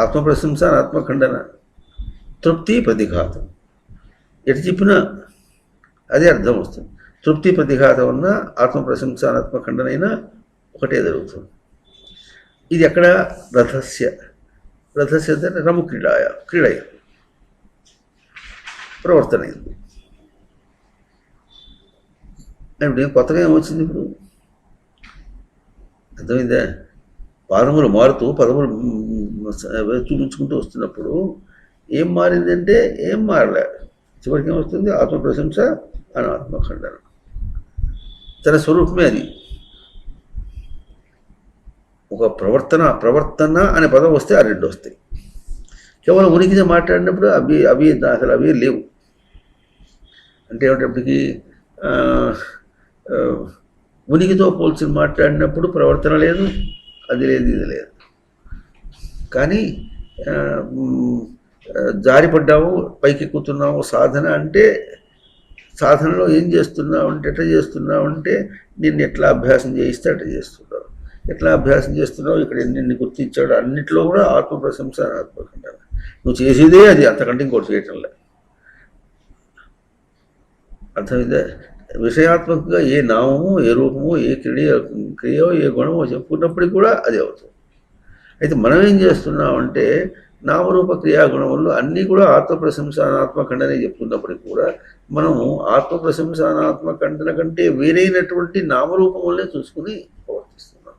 ఆత్మప్రశంస, ఆత్మఖండన, తృప్తి, ప్రతిఘాతం, ఎటు చెప్పినా అదే అర్థం వస్తుంది. తృప్తి ప్రతిఘాతం ఉన్న ఆత్మప్రశంస, ఆత్మఖండనైనా ఒకటే జరుగుతుంది. ఇది ఎక్కడ రథస్య రము క్రీడయ ప్రవర్తన అయింది. అంటే కొత్తగా ఏమొచ్చింది ఇప్పుడు, అర్థమైందా? పాదములు మారుతూ పదములు చూపించుకుంటూ వస్తున్నప్పుడు ఏం మారిందంటే ఏం మారలే. చివరికి ఏమొస్తుంది, ఆత్మప్రశంస, ఆత్మఖండన, తన స్వరూపమే అది. ఒక ప్రవర్తన అనే పదం వస్తే ఆ రెండు వస్తాయి. కేవలం ఉనికితో మాట్లాడినప్పుడు అవి అసలు అవి లేవు. అంటే ఏమిటప్పటికీ ఉనికితో పోల్చి మాట్లాడినప్పుడు ప్రవర్తన లేదు, అది లేదు, ఇది లేదు. కానీ జారిపడ్డాము, పైకి ఎక్కుతున్నాము, సాధన అంటే సాధనలో ఏం చేస్తున్నావు అంటే, ఎట్లా చేస్తున్నావు అంటే, నిన్ను ఎట్లా అభ్యాసం చేయిస్తే అట్లా చేస్తున్నావు, ఎట్లా అభ్యాసం చేస్తున్నావు, ఇక్కడ నిన్ను గుర్తించాడు, అన్నింటిలో కూడా ఆత్మప్రశంస, ఆత్మఖండన. నువ్వు చేసేదే అది, అంతకంటే ఇంకోటి చేయటంలే. అర్థమైందే? విషయాత్మకంగా ఏ నామము, ఏ రూపము, ఏ క్రియో, ఏ గుణమో చెప్పుకున్నప్పటికీ కూడా అదే అవుతుంది. అయితే మనం ఏం చేస్తున్నామంటే, నామరూప క్రియాగుణములు అన్నీ కూడా ఆత్మప్రశంసానాత్మఖండనే చెప్తున్నప్పటికీ కూడా మనము ఆత్మప్రశంసానాత్మఖండన కంటే వేరైనటువంటి నామరూపములనే చూసుకుని ప్రవర్తిస్తున్నాం.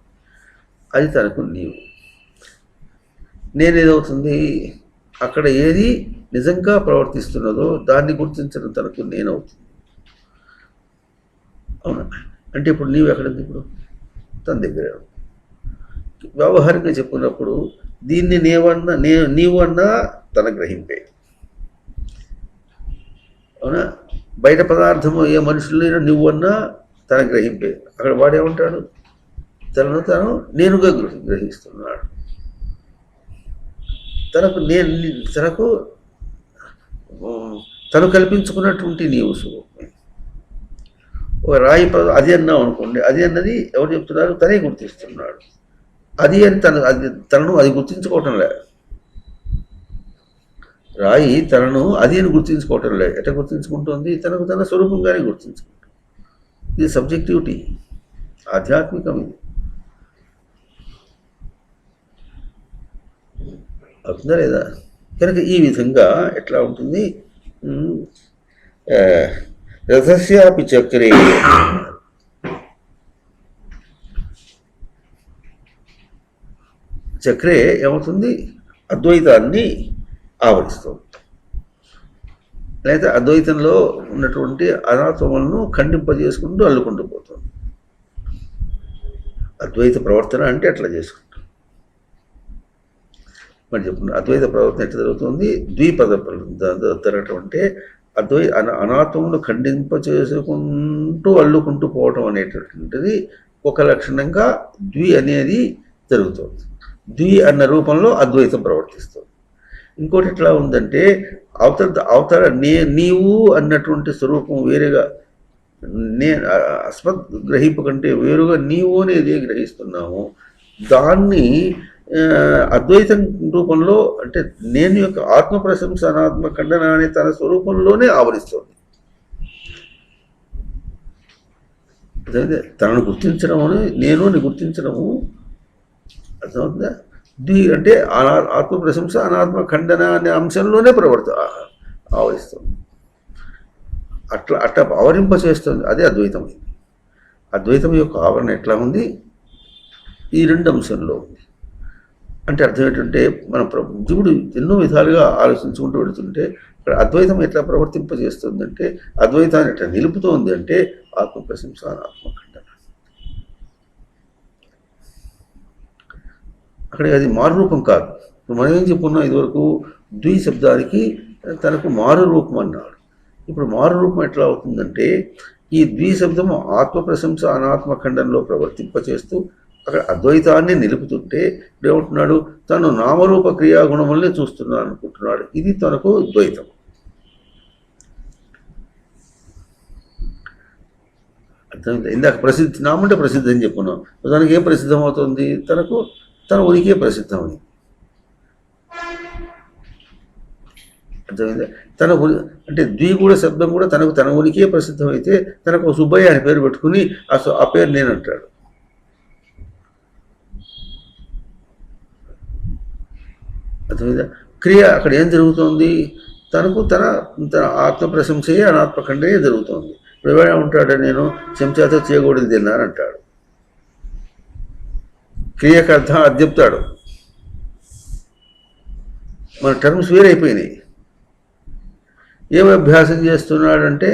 అది తనకు నేనేదవుతుంది, అక్కడ ఏది నిజంగా ప్రవర్తిస్తున్నదో దాన్ని గుర్తించడం తనకు నేనవుతుంది. అవునా? అంటే ఇప్పుడు నీవు ఎక్కడికి, ఇప్పుడు తన దగ్గర వ్యవహారంగా చెప్పుకున్నప్పుడు దీన్ని నీవు అన్నా తన గ్రహింపే. అవునా? బయట పదార్థము ఏ మనుషులైనా నువ్వు అన్నా తన గ్రహింపే. అక్కడ వాడేమంటాడు, తను నేనుగా గ్రహిస్తున్నాడు. తను కల్పించుకున్నటువంటి నీవు స్వరూపమే. ఒక రాయి పదం అది అన్నావు అనుకోండి, అది అన్నది ఎవరు చెప్తున్నారు, తనే గుర్తిస్తున్నాడు. అది అని తనను అది గుర్తించుకోవటం లే. రాయి తనను అది అని గుర్తించుకోవటం లే. ఎట్లా గుర్తించుకుంటుంది, తనకు తన స్వరూపంగానే గుర్తించుకుంటుంది. ఇది సబ్జెక్టివిటీ, ఆధ్యాత్మికం. ఇది అవుతుందా లేదా? కనుక ఈ విధంగా ఎట్లా ఉంటుంది, రథస్యాపి చక్రే చక్రే ఏమవుతుంది, అద్వైతాన్ని ఆవరిస్తుంది. లేదా అద్వైతంలో ఉన్నటువంటి అనాత్మలను ఖండింపజేసుకుంటూ అల్లుకుంటూ పోతుంది. అద్వైత ప్రవర్తన అంటే అట్లా చేసుకుంటాం. మరి చెప్పండి, అద్వైత ప్రవర్తన ఎట్లా జరుగుతుంది, ద్విపద జరగటం అంటే అనాత్మను ఖండింపచేసుకుంటూ అల్లుకుంటూ పోవటం అనేటటువంటిది ఒక లక్షణంగా ద్వి అనేది జరుగుతుంది. ద్వి అన్న రూపంలో అద్వైతం ప్రవర్తిస్తుంది. ఇంకోటి ఎట్లా ఉందంటే, అవతల నీవు అన్నటువంటి స్వరూపం వేరేగా, అస్మత్ గ్రహింపు కంటే వేరుగా నీవు అనేది గ్రహిస్తున్నాము, దాన్ని అద్వైతం రూపంలో అంటే నేను యొక్క ఆత్మ ప్రశంస అనాత్మ ఖండన అనే తన స్వరూపంలోనే ఆవరిస్తుంది. తనను గుర్తించడము, నేను గుర్తించడము, అర్థమవుతుందా? అంటే ఆత్మ ప్రశంస అనాత్మ ఖండన అనే అంశంలోనే ఆవరిస్తుంది. అట్లా ఆవరింప చేస్తుంది. అదే అద్వైతమైంది. అద్వైతం యొక్క ఆవరణ ఎట్లా ఉంది? ఈ రెండు అంశంలో ఉంది. అంటే అర్థం ఏంటంటే మన జీవుడు ఎన్నో విధాలుగా ఆలోచించుకుంటూ వెళుతుంటే ఇక్కడ అద్వైతం ఎట్లా ప్రవర్తింపజేస్తుందంటే, అద్వైతాన్ని ఎట్లా నిలుపుతోంది అంటే ఆత్మ ప్రశంస అనాత్మ ఖండన. అక్కడ అది మారు రూపం కాదు. మనం ఏం చెప్పుకున్నాం ఇదివరకు, ద్వి శబ్దానికి తనకు మారు రూపం అన్నాడు. ఇప్పుడు మారు రూపం ఎట్లా అవుతుందంటే, ఈ ద్వి శబ్దము ఆత్మ ప్రశంస అనాత్మ ఖండంలో ప్రవర్తింపచేస్తూ అక్కడ అద్వైతాన్ని నిలుపుతుంటే ఏమంటున్నాడు, తను నామరూప క్రియాగుణముల్ని చూస్తున్నాడు అనుకుంటున్నాడు. ఇది తనకు ద్వైతం. అర్థమైంది? ఇందాక ప్రసిద్ధి నామంటే ప్రసిద్ధి అని చెప్పుకున్నాం. దానికి ఏం ప్రసిద్ధం అవుతుంది? తనకు తన ఉనికే ప్రసిద్ధమైంది. అర్థమైంది? తన అంటే ద్విగూఢ శబ్దం కూడా తనకు తన ఉనికే ప్రసిద్ధమైతే తనకు సుబ్బయ్య అని పేరు పెట్టుకుని ఆ పేరు నేనంటాడు. అర్థమైందా? క్రియ అక్కడ ఏం జరుగుతోంది? తనకు తన ఆత్మ ప్రశంసయే అనాత్మ ఖండనే జరుగుతోంది. ఇప్పుడు ఎవరైనా ఉంటాడు, నేను చెంచాతో చేయకూడదు తిన్నానంటాడు. క్రియకు అర్థం అది చెప్తాడు. మన టర్మ్స్ వేరైపోయినాయి. ఏం అభ్యాసం చేస్తున్నాడంటే,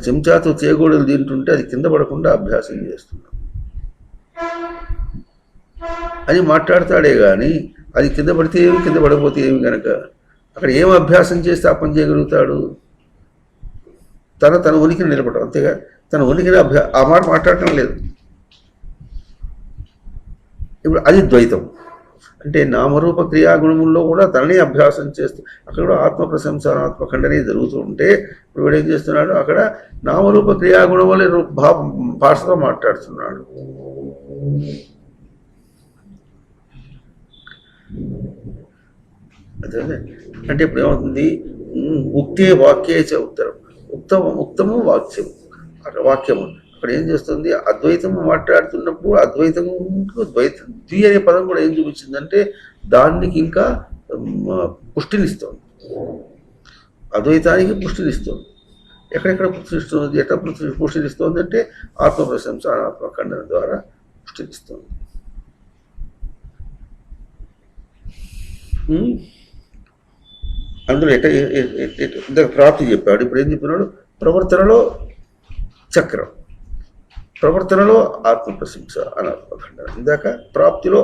చెంచాతో చేయకూడదు తింటుంటే అది కింద పడకుండా అభ్యాసం చేస్తున్నాడు అని మాట్లాడతాడే కానీ అది కింద పడితే ఏమి, కింద పడకపోతే ఏమి కనుక అక్కడ ఏం అభ్యాసం చేస్తే ఆ పని చేయగలుగుతాడు? తన ఉనికిని నిలబడటం, అంతేగా తన ఉనికిని ఆ మాట మాట్లాడటం లేదు. ఇప్పుడు అది ద్వైతం. అంటే నామరూప క్రియాగుణముల్లో కూడా తనని అభ్యాసం చేస్తూ అక్కడ కూడా ఆత్మ ప్రశంస అనాత్మ ఖండనే జరుగుతూ ఉంటే ఇప్పుడు వీడు ఏం చేస్తున్నాడు, అక్కడ నామరూప క్రియాగుణం వల్ల భాషతో మాట్లాడుతున్నాడు. అదే అంటే ఇప్పుడు ఏమవుతుంది, ఉక్తే వాక్యే చ ఉత్తరం, ఉక్తము వాక్యము. అక్కడ వాక్యము అక్కడ ఏం చేస్తుంది, అద్వైతము మాట్లాడుతున్నప్పుడు అద్వైతము ద్వి అనే పదం కూడా ఏం చూపించిందంటే దానికి ఇంకా పుష్టినిస్తుంది, అద్వైతానికి పుష్టినిస్తుంది. ఎక్కడెక్కడ పుష్టినిస్తుంది, ఎట్లా పుష్టినిస్తుంది అంటే ఆత్మ ప్రశంస అనాత్మ ఖండన ద్వారా పుష్టినిస్తుంది. అందులో ఇందాక ప్రాప్తి చెప్పాడు. ఇప్పుడు ఏం చెప్పినాడు, ప్రవర్తనలో చక్రం, ప్రవర్తనలో ఆత్మ ప్రశంస అనాత్మ ఖండన. ఇందాక ప్రాప్తిలో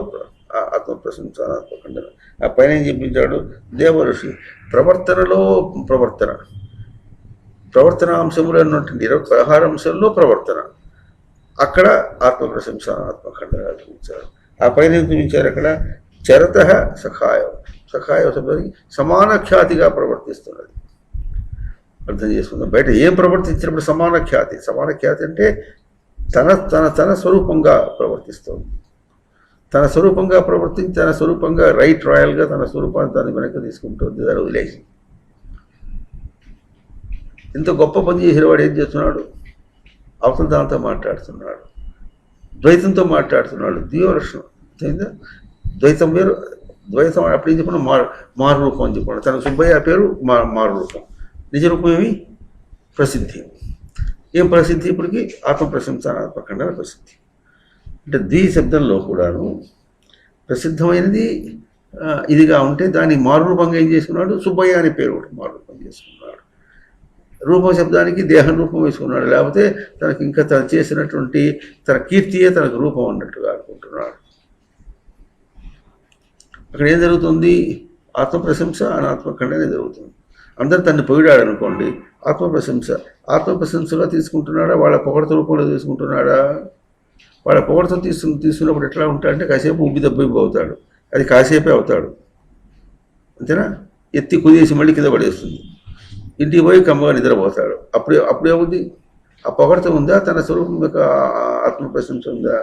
ఆత్మ ప్రశంస అనాత్మ ఖండన. ఆ పైన ఏం చెప్పించాడు, దేవఋషి ప్రవర్తనలో ప్రవర్తనాంశములు అన్నటువంటి 16 అంశంలో ప్రవర్తన, అక్కడ ఆత్మ ప్రశంస అనాత్మ ఖండన చూపించారు. ఆ పైన ఏం చూపించారు, అక్కడ చరత సఖాయ శబ్దానికి సమాన ఖ్యాతిగా ప్రవర్తిస్తున్నది. అర్థం చేసుకుందాం. బయట ఏం ప్రవర్తించినప్పుడు సమాన ఖ్యాతి అంటే తన స్వరూపంగా ప్రవర్తిస్తుంది. తన స్వరూపంగా ప్రవర్తించి తన స్వరూపంగా రాయల్గా తన స్వరూపాన్ని దాన్ని వెనక్కి తీసుకుంటుంది, దాన్ని వదిలేసి. ఇంత గొప్ప పని చేసిన వాడు ఏం చేస్తున్నాడు, అవతల దాంతో మాట్లాడుతున్నాడు, ద్వైతంతో మాట్లాడుతున్నాడు. ద్వైవర్షం అయిందా? ద్వైతం వేరు, ద్వైతం అప్పుడు ఏం చెప్పిన మారు రూపం అని చెప్పాడు. తన సుబ్బయ్య పేరు మారు రూపం, నిజ రూపం ఏమి ప్రసిద్ధి. ఏం ప్రసిద్ధి? ఇప్పటికి ఆత్మ ప్రశంస అనాత్మ ఖండన ప్రసిద్ధి. అంటే ద్వి శబ్దంలో కూడాను ప్రసిద్ధమైనది ఇదిగా ఉంటే దాన్ని మారురూపంగా ఏం చేసుకున్నాడు, సుబ్బయ్య అనే పేరు ఒకటి మారురూపం చేసుకున్నాడు. రూపం శబ్దానికి దేహం రూపం వేసుకున్నాడు. లేకపోతే తనకి ఇంకా తను చేసినటువంటి తన కీర్తియే తనకు రూపం అన్నట్టుగా అనుకుంటున్నాడు. అక్కడ ఏం జరుగుతుంది, ఆత్మ ప్రశంస అనాత్మ ఖండనే జరుగుతుంది. అందరు తన్ని పొగిడాడు అనుకోండి, ఆత్మ ప్రశంసగా తీసుకుంటున్నాడా, వాళ్ళ పొగడత రూపంలో తీసుకుంటున్నాడా? వాళ్ళ పొగడత తీసుకున్నప్పుడు ఎట్లా ఉంటాడంటే కాసేపు ఉబ్బి దబ్బిబ్బి అవుతాడు, అది కాసేపే అవుతాడు, అంతేనా? ఎత్తి కుదేసి మళ్ళీ కింద పడేస్తుంది, ఇంటికి పోయి కమ్మగా నిద్రపోతాడు. అప్పుడేముంది, ఆ పొగడత ఉందా, తన స్వరూపం యొక్క ఆత్మ ప్రశంస ఉందా,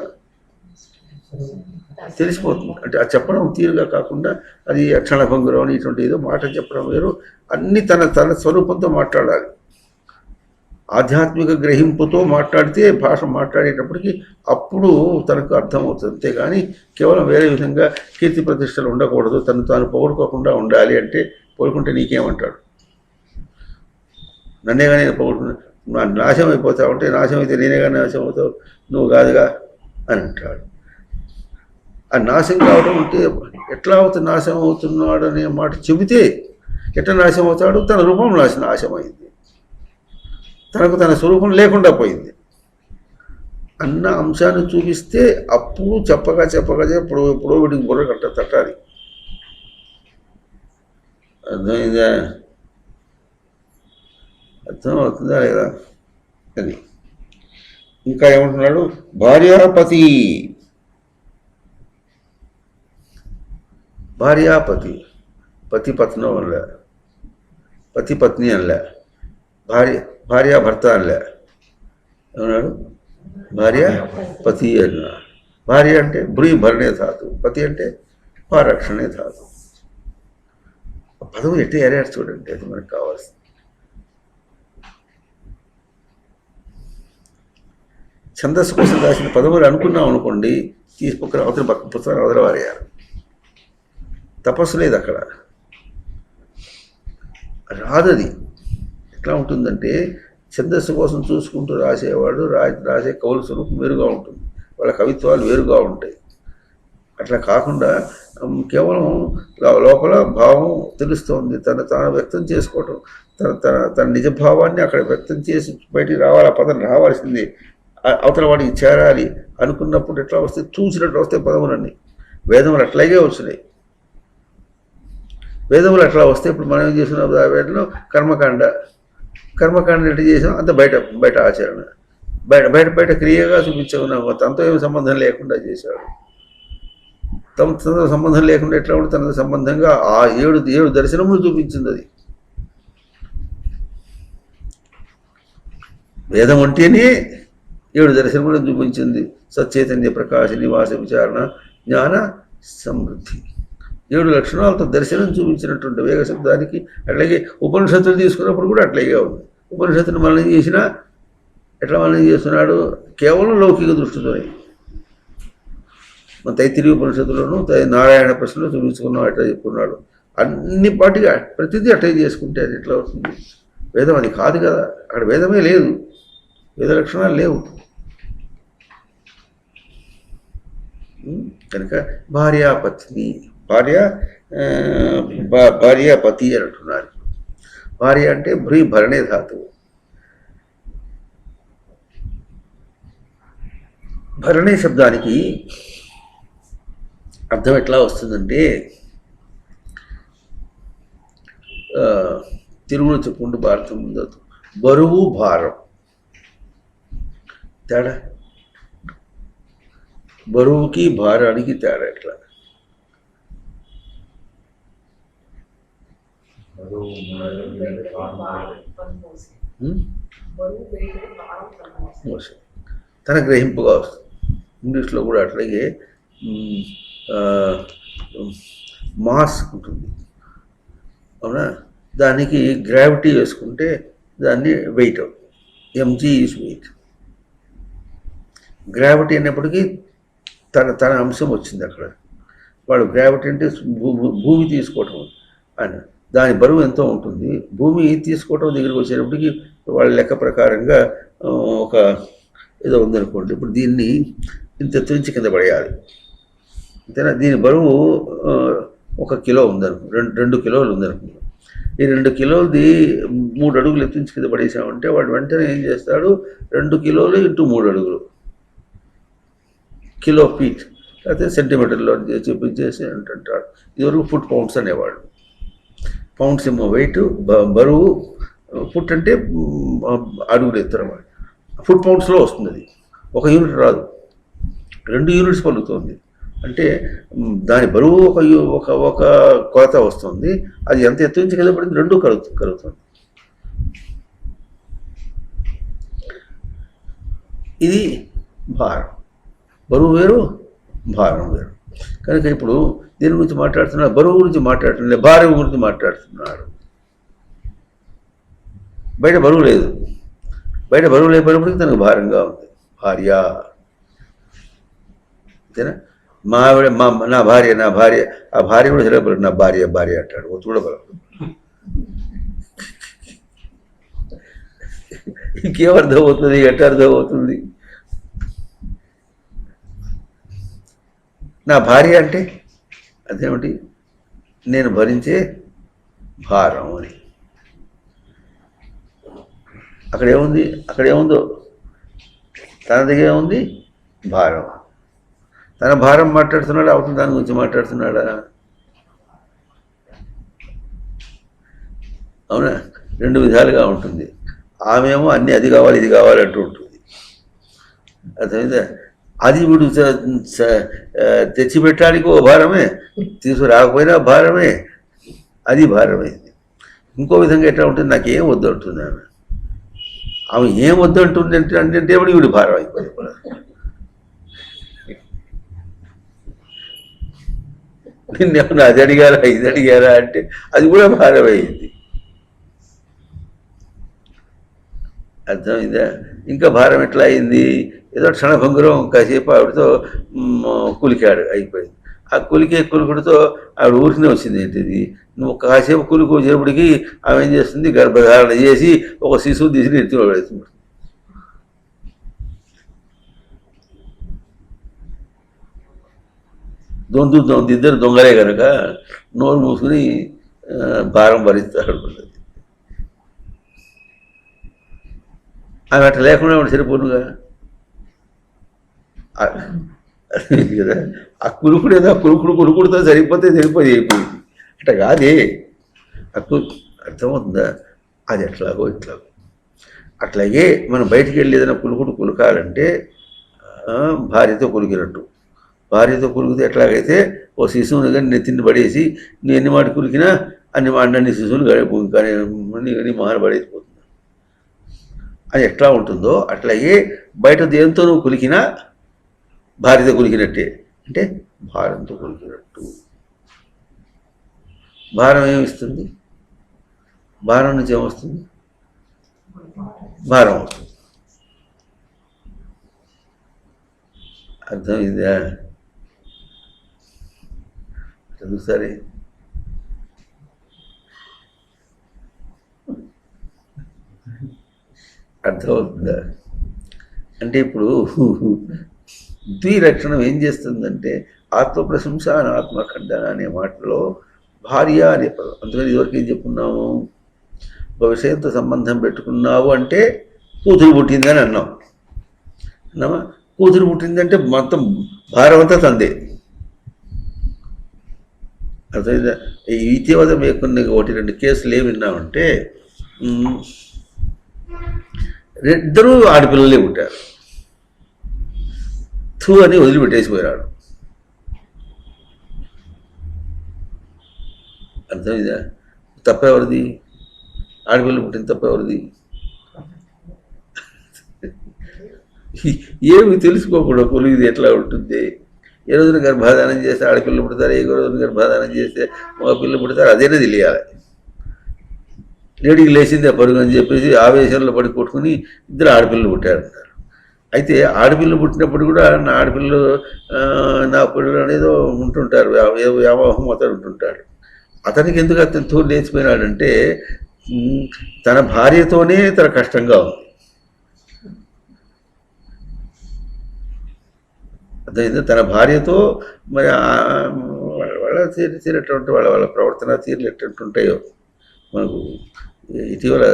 తెలిసిపోతుంది. అంటే ఆ చెప్పడం తీరుగా కాకుండా అది క్షణభంగురం అని ఇటువంటి ఏదో మాట చెప్పడం వేరు. అన్ని తన స్వరూపంతో మాట్లాడాలి. ఆధ్యాత్మిక గ్రహింపుతో మాట్లాడితే భాష మాట్లాడేటప్పటికి అప్పుడు తనకు అర్థమవుతుంది. అంతేగాని కేవలం వేరే విధంగా కీర్తి ప్రతిష్టలు ఉండకూడదు, తను తాను పొగుడుకోకుండా ఉండాలి అంటే పొగుడుకుంటే నీకేమంటాడు? నన్నేగా నేను పొగుడుకున్నా నాశనం అయిపోతావు అంటే నాశనం అయితే నేనేగా నాశనం అవుతావు, నువ్వు కాదుగా అని అంటాడు. ఆ నాశనం కావడం అంటే ఎట్లా అవుతుంది నాశనం అవుతున్నాడు అనే మాట చెబితే ఎట్లా నాశనం అవుతాడు? తన రూపం నాశనమైంది, తనకు తన స్వరూపం లేకుండా పోయింది అన్న అంశాన్ని చూపిస్తే అప్పుడు చెప్పగా ఎప్పుడో వీడికి బుర్ర తట్టాలి. అర్థమైందా? అర్థం అవుతుందా లేదా అది. ఇంకా ఏమంటున్నాడు? భార్యాపతి పతి పత్నం అనలే, పతి పత్ని అనలే, భార్య భర్త అనలే, ఏమన్నాడు? భార్య పతి అన్నా. భార్య అంటే భ్రీ భరణే ధాతు, పతి అంటే పారక్షణే ధాతు. పదవులు ఎట్లా ఏరాడు చూడండి, అది మనకు కావాల్సింది. ఛందస్సు కోసం రాసిన పదవులు అనుకున్నాం అనుకోండి, తీసుకొక్కరు అవతల పక్క పుస్తకాలు వదలవారేయాలి. తపస్సు లేదు అక్కడ, రాదది. ఎట్లా ఉంటుందంటే ఛందస్సు కోసం చూసుకుంటూ రాసేవాడు రాసే కవుల స్వరూపం వేరుగా ఉంటుంది, వాళ్ళ కవిత్వాలు వేరుగా ఉంటాయి. అట్లా కాకుండా కేవలం లోపల భావం తెలుస్తోంది, తాను వ్యక్తం చేసుకోవటం, తన నిజభావాన్ని అక్కడ వ్యక్తం చేసి బయటికి రావాలి, ఆ పదం రావాల్సింది, అవతల వాడికి చేరాలి అనుకున్నప్పుడు ఎట్లా వస్తే చూసినట్టు వస్తే పదములన్నీ. వేదములు అట్లాగే వచ్చినాయి. వేదములు అట్లా వస్తే ఇప్పుడు మనం ఏం చేస్తున్నాం? వేదంలో కర్మకాండ ఎట్లా చేసాం అంత బయట ఆచరణ, బయట క్రియగా చూపించాము. తనతో ఏమి సంబంధం లేకుండా చేశాడు. తనతో సంబంధం లేకుండా ఎట్లా ఉంటే తనతో సంబంధంగా ఆ ఏడు దర్శనములు చూపించింది. అది వేదం అంటేనే 7 దర్శనములను చూపించింది. సచ్చైతన్య ప్రకాశ నివాస విచారణ జ్ఞాన సమృద్ధి 7 లక్షణాలతో దర్శనం చూపించినటువంటి వేగ శబ్దానికి. అట్లాగే ఉపనిషత్తులు తీసుకున్నప్పుడు కూడా అట్లాగే ఉంది. ఉపనిషత్తును మనల్ని చేసినా ఎట్లా మనల్ని చేస్తున్నాడు? కేవలం లౌకిక దృష్టితోనే. మన తైత్తిరీయ ఉపనిషత్తులను నారాయణ ప్రశ్నలు చూపించుకున్నాం, ఎట్లా చెప్పుకున్నాడు. అన్ని పాటిగా ప్రతిదీ అట్లా చేసుకుంటే అది ఎట్లా అవుతుంది? వేదం అది కాదు కదా, అక్కడ వేదమే లేదు, వేద లక్షణాలు లేవు. కనుక భార్యాపత్ని, భార్యాపతి అని అంటున్నారు. భార్య అంటే భ్రీ భరణే ధాతువు. భరణే శబ్దానికి అర్థం ఎట్లా వస్తుందంటే, తెలుగులో చెప్పుకుంటూ భారతం ముందు బరువు భారం తేడా, బరువుకి భారానికి తేడా ఎట్లా? తన గ్రహింపుగా వస్తుంది. ఇంగ్లీష్లో కూడా అట్లాగే మాస్ ఉంటుంది, అవునా? దానికి గ్రావిటీ వేసుకుంటే దాన్ని వెయిట్ అవుతుంది. MG is wait. గ్రావిటీ అనేప్పటికీ తన అంశం వచ్చింది అక్కడ. వాడు గ్రావిటీ అంటే భూమి తీసుకోవటం అని, దాని బరువు ఎంతో ఉంటుంది. భూమి తీసుకోవటం దగ్గరికి వచ్చేటప్పటికి వాళ్ళ లెక్క ప్రకారంగా ఒక ఏదో ఉందనుకోండి. ఇప్పుడు దీన్ని ఇంత ఎత్తు కింద పడేయాలి, అంతేనా? దీని బరువు 1 కిలో ఉందనుకో, 2 కిలోలు ఉందనుకుందాం. ఈ 2 కిలోలది 3 అడుగులు ఎత్తించి కింద పడేసామంటే వాడు వెంటనే ఏం చేస్తాడు? 2 కిలోలు ఇంటూ 3 అడుగులు, కిలో ఫీట్ అయితే సెంటీమీటర్లో చూపించేసి అంటుంటాడు. ఇదివరకు ఫుట్ పౌండ్స్ అనేవాడు. పౌండ్స్ ఏమో వెయిట్, బరువు. ఫుట్ అంటే అడుగులు ఎత్తడం. ఫుట్ పౌండ్స్లో వస్తుంది. అది 1 యూనిట్ రాదు, 2 యూనిట్స్ పలుకుతుంది. అంటే దాని బరువు ఒక కొలత వస్తుంది. అది ఎంత ఎత్తు నుంచి కింద పడింది 2 కలుగుతుంది. ఇది భారం. బరువు వేరు, భారం వేరు. కనుక ఇప్పుడు దీని గురించి మాట్లాడుతున్నారు, బరువు గురించి మాట్లాడుతున్నారు, భారం గురించి మాట్లాడుతున్నారు. బయట బరువు లేదు, బయట బరువు లేకపోయినప్పటికీ తనకు భారంగా ఉంది. భార్య అంతేనా? మా ఆవిడ నా భార్య ఆ భార్య కూడా సరిపడు నా భార్య అంటాడు. ఒత్తు కూడా బలం. ఇంకేమర్థం అవుతుంది? ఎట్లా అర్థం అవుతుంది? నా భార్య అంటే అదేమిటి? నేను భరించే భారం అని. అక్కడేముందో తన దగ్గర ఉంది భారం. తన భారం మాట్లాడుతున్నాడా, అవుతుంది దాని గురించి మాట్లాడుతున్నాడా? అవునా? రెండు విధాలుగా ఉంటుంది. ఆమెమో అన్నీ అది కావాలి ఇది కావాలి అంటూ ఉంటుంది. అర్థమైందా? అది వీడు తెచ్చిపెట్టడానికి ఓ భారమే, తీసుకురాకపోయినా భారమే, అది భారమైంది. ఇంకో విధంగా ఎట్లా ఉంటుంది? నాకేం వద్దు అంటుంది ఆమె ఏం వద్దు అంటుంది అంటే వీడు భారం అయిపోయింది. నిన్నేమన్నా అది అడిగారా ఇది అడిగారా అంటే అది కూడా భారమైంది. అర్థమైందా? ఇంకా భారం ఎట్లా అయింది? ఏదో క్షణభంగురం కాసేపు ఆవిడతో కులికాడు, అయిపోయింది. ఆ కులుకుడితో ఆవిడ ఊరికనే వచ్చింది. ఏంటిది? నువ్వు కాసేపు కులుకు వచ్చేప్పటికి ఆమె ఏం చేస్తుంది? గర్భధారణ చేసి ఒక శిశువు తీసి ఎత్తులో పెడుతుంది. ఇద్దరు దొంగలే కనుక నోరు మూసుకుని భారం భరిస్తాడు. ఆమె అట్లా లేకుండా సరిపోనుగా కదా. ఆ కులుకుడేదో కులుకుడితో సరిపోతే అయిపోయింది. అట్లా కాదే. అర్థమవుతుందా? అది ఎట్లాగో ఇట్లాగో. అట్లాగే మనం బయటికి వెళ్ళి ఏదైనా కులుకాలంటే భార్యతో కులికినట్టు. భార్యతో కులికితే ఎట్లాగైతే ఓ శిశువుని కానీ నెత్తిని పడేసి నేను ఎన్ని మాట కులికినా అన్ని శిశువులు కానీ మహాన పడేసిపోతుంది. అది ఎట్లా ఉంటుందో అట్లాగే బయట దేంతో నువ్వు కులికినా భార్యతో కులికినట్టే. అంటే భారంతో కులికినట్టు. భారం ఏమిస్తుంది? భారం నుంచి ఏమొస్తుంది? భారం అవుతుంది. అర్థమైందా? సరే, అర్థమవుతుందా? అంటే ఇప్పుడు ద్విలక్షణం ఏం చేస్తుందంటే ఆత్మప్రశంస ఆత్మఖండన అనే మాటలో భార్య అనే పదం. అందుకని ఇదివరకు ఏం చెప్పుకున్నాము? ఒక విషయంతో సంబంధం పెట్టుకున్నావు అంటే కూతురు పుట్టిందని అన్నామా? కూతురు పుట్టిందంటే మొత్తం భారం అంతా తందే. అర్థమైందా? ఇటీవల కొన్ని 1-2 కేసులు ఏమి విన్నామంటే ఇద్దరూ ఆడపిల్లలే పుట్టారు. థూ అని వదిలిపెట్టేసిపోయాడు. అర్థమైందా? తప్పెవరిది? ఆడపిల్ల పుట్టిన తప్పెవరిది? ఏమి తెలుసుకోకుండా పొలిది ఎట్లా ఉంటుంది? ఏ రోజున గర్భాధానం చేస్తే ఆడపిల్ల పుడతారు, ఏ రోజున గర్భాధానం చేస్తే మగ పిల్ల పుడతారు, అదేనే తెలియాలి. లేడికి లేచిందే పరుగు అని చెప్పేసి ఆవేశంలో పడి కొట్టుకుని ఇద్దరు ఆడపిల్లలు పుట్టారంటారు. అయితే ఆడపిల్లలు పుట్టినప్పుడు కూడా నా ఆడపిల్లలు నా పిల్లలు అనేదో ఉంటుంటారు, వ్యామోహం అతను ఉంటుంటాడు. అతనికి ఎందుకు అతనితో లేచిపోయినాడంటే తన భార్యతోనే తన కష్టంగా ఉంది. అర్థమైంది? తన భార్యతో మరి వాళ్ళ తీరేటువంటి వాళ్ళ ప్రవర్తన తీరులు ఎట్టుంటాయో మనకు ఇటీవల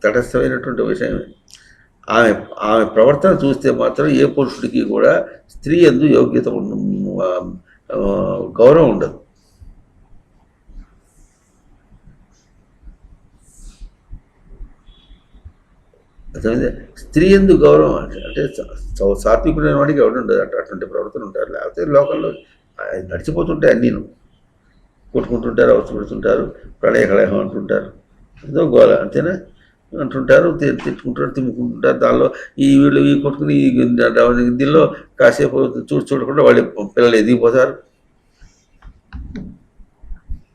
తటస్థమైనటువంటి విషయం. ఆమె ప్రవర్తన చూస్తే మాత్రం ఏ పురుషుడికి కూడా స్త్రీ యందు యోగ్యత గౌరవం ఉండదు. అర్థమైంది? స్త్రీ యందు గౌరవం అంటే సాత్వికుడైన వాడికి ఎవరు ఉండదు. అటువంటి ప్రవర్తన ఉంటారు. లేకపోతే లోకల్లో నడిచిపోతుంటాయి, అన్నీను కొట్టుకుంటుంటారు, అవసరపడుతుంటారు, ప్రళయకళయం అంటుంటారు, ఏదో గోల అంతేనా అంటుంటారు, తిట్టుకుంటారు, తిమ్ముకుంటుంటారు. దానిలో ఈ వీళ్ళు ఈ కొట్టుకుని దీనిలో కాసేపు చూడకుండా వాళ్ళు పిల్లలు ఎదిగిపోతారు.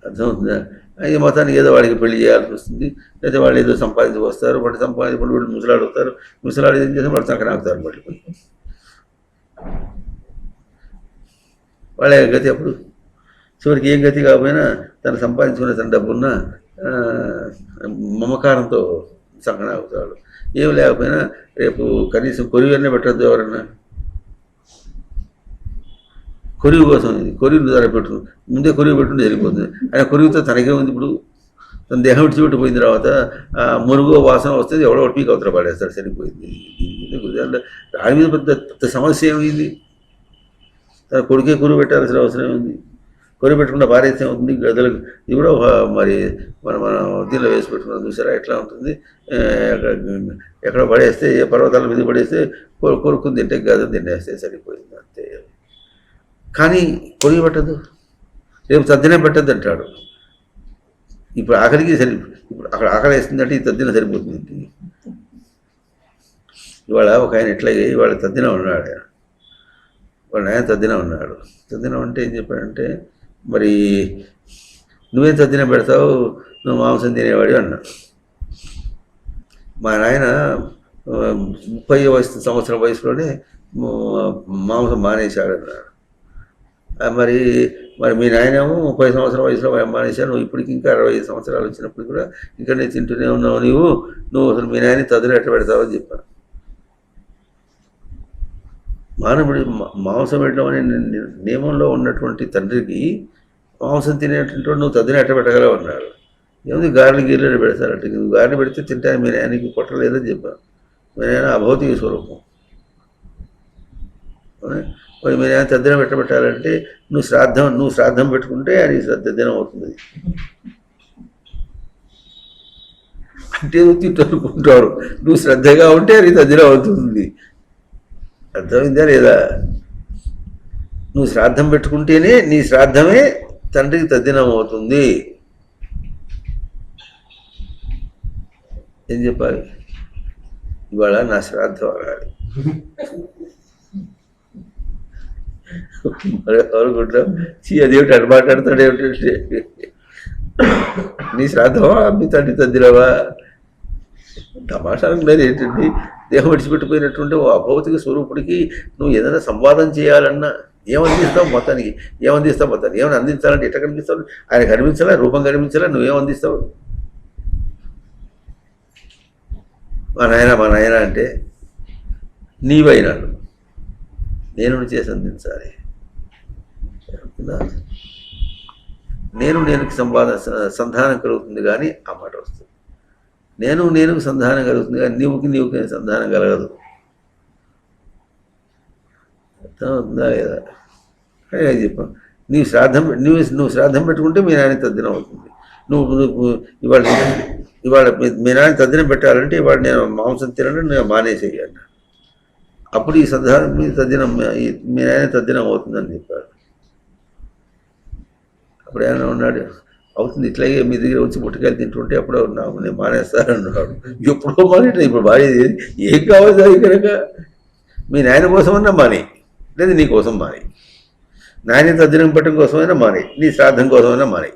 అర్థమవుతుందా? ఈ మొత్తానికి ఏదో వాడికి పెళ్లి చేయాల్సి వస్తుంది, లేదా వాళ్ళు ఏదో సంపాదించి వస్తారు, వాడు సంపాదించుకుంటూ వీళ్ళు ముసలాడుతారు, ముసలాడు ఏం చేస్తే వాడు చక్కన ఆగుతారు మళ్ళీ. వాళ్ళ గతి అప్పుడు చివరికి ఏం గతి కాకపోయినా తను సంపాదించుకునే తన డబ్బున్న మమకారంతో చక్కన ఆగుతాడు. ఏం లేకపోయినా రేపు కనీసం కొరివన్నీ పెట్టద్దు, ఎవరన్నా కొరివి కోసం కొరివి ధర పెట్టు, ముందే కొరివి పెట్టుంటే జరిగిపోతుంది. ఆయన కొరివితో తనకే ఉంది. ఇప్పుడు తన దేహం విడిచిపెట్టి పోయిన తర్వాత మురుగు వాసన వస్తుంది, ఎవడో ఒకటి పీక్ అవతల పడేస్తాడు, సరిపోయింది. దాని మీద పెద్ద సమస్య ఏమైంది? తన కొడుకే కొరువు పెట్టాల్సిన అవసరం ఉంది. కొరువు పెట్టకుండా పారేస్తే అవుతుంది గదులకు. ఇది కూడా మరి మనం దీనిలో వేసి పెట్టుకున్నాం చూసారా ఎట్లా ఉంటుంది. ఎక్కడ పడేస్తే ఏ పర్వతాల మీద పడేస్తే కొరుకుని తింటే గదలు తినేస్తే సరిపోయింది, అంతే. కానీ కొరివి పెట్టదు, రేపు తద్దినే పెట్టద్దు అంటాడు. ఇప్పుడు ఆఖరికి ఇప్పుడు అక్కడ ఆకలి వేస్తుందంటే ఈ తద్దిన సరిపోతుంది. ఇవాళ ఒక ఆయన ఎట్లాగే ఇవాళ తద్దిన ఉన్నాడు, ఆయన వాళ్ళ ఆయన తద్దిన ఉన్నాడు. తద్దినం అంటే ఏం చెప్పాడంటే, మరి నువ్వేం తద్దిన పెడతావు, నువ్వు మాంసం తినేవాడి అన్నాడు. మా నాయన 30 సంవత్సరం వయసులోనే మాంసం మానేశాడన్నాడు. మరి మీ నాయనేమో 30 సంవత్సరం వయసులో మానేశాడు, నువ్వు ఇప్పటికి ఇంకా 65 సంవత్సరాలు వచ్చినప్పుడు కూడా ఇంకా నేను తింటూనే ఉన్నావు, నువ్వు అసలు మీ నాయన తద్దిన ఎట్ట పెడతావు అని చెప్పాను. మానవుడి మాంసం పెట్టడం అనే నియమంలో ఉన్నటువంటి తండ్రికి మాంసం తినేటువంటి నువ్వు తద్దిన ఎట్ట పెట్టగలవు అన్నాడు. ఏముంది గారెలు గీరెలు పెడతారంటే, నువ్వు గారెలు పెడితే తింటాను, మీ నాయనకి పొట్టలేదని చెప్పాను. మీ నాయన అభౌతిక స్వరూపం. మరి మీ నాయన తద్దిన పెట్టాలంటే నువ్వు శ్రాద్ధం పెట్టుకుంటే అది తద్దినం అవుతుంది. అంటే తిట్టు అనుకుంటారు, నువ్వు శ్రద్ధగా ఉంటే అది తద్దినం అవుతుంది. అర్థమైందా లేదా? నువ్వు శ్రాద్ధం పెట్టుకుంటేనే నీ శ్రాద్ధమే తండ్రికి తద్దినం అవుతుంది. ఏం చెప్పాలి? ఇవాళ నా శ్రాద్ధం అనాలి. మరి అనుకుంటాం, అదేమిటి అటు మాట్లాడతాడు ఏమిటంటే, నీ శ్రాద్ధమా మీ తండ్రి తద్దినవా? తమాషా లేదు ఏంటండి, దేహం విడిచిపెట్టిపోయినటువంటి ఓ అభౌతిక స్వరూపుడికి నువ్వు ఏదైనా సంవాదం చేయాలన్నా ఏమందిస్తావు మొత్తానికి? ఏమైనా అందించాలంటే ఎట్లా కనిపిస్తావు? ఆయన కనిపించాలా, రూపం కనిపించాలా, నువ్వేం అందిస్తావు? మా నాయన అంటే నీవైనాడు, నేను చేసి అందించాలి. నేనుకి సంధానం కలుగుతుంది కానీ ఆ మాట వస్తుంది. నేనుకు సంధానం కలుగుతుంది కానీ నీవుకి సంధానం కలగదు. అర్థమవుతుందా లేదా? చెప్పాం, నువ్వు శ్రాద్ధం పెట్టుకుంటే మీ నాయన తద్దినం అవుతుంది. నువ్వు ఇవాళ మీ నాయన తద్దినం పెట్టాలంటే ఇవాళ నేను మాంసం తినడం నేను మానేసేయి అన్నా. అప్పుడు ఈ సంధానం మీ తద్దినం మీ నాయన తద్దినం అవుతుందని చెప్పాడు. అప్పుడు ఆయన ఉన్నాడు, అవుతుంది ఇట్లాగే మీ దగ్గర వచ్చి ముట్టకాయలు తింటుంటే అప్పుడు నేను మానేస్తానన్నాడు. ఎప్పుడో మానేట, ఇప్పుడు బాగా ఏం కావాలి అది కనుక మీ నాయన కోసమన్నా మానే, లేదా నీ కోసం మానే. నాయన తద్దినం పెట్టడం కోసమైనా మానే, నీ శ్రాద్ధం కోసమైనా మానే.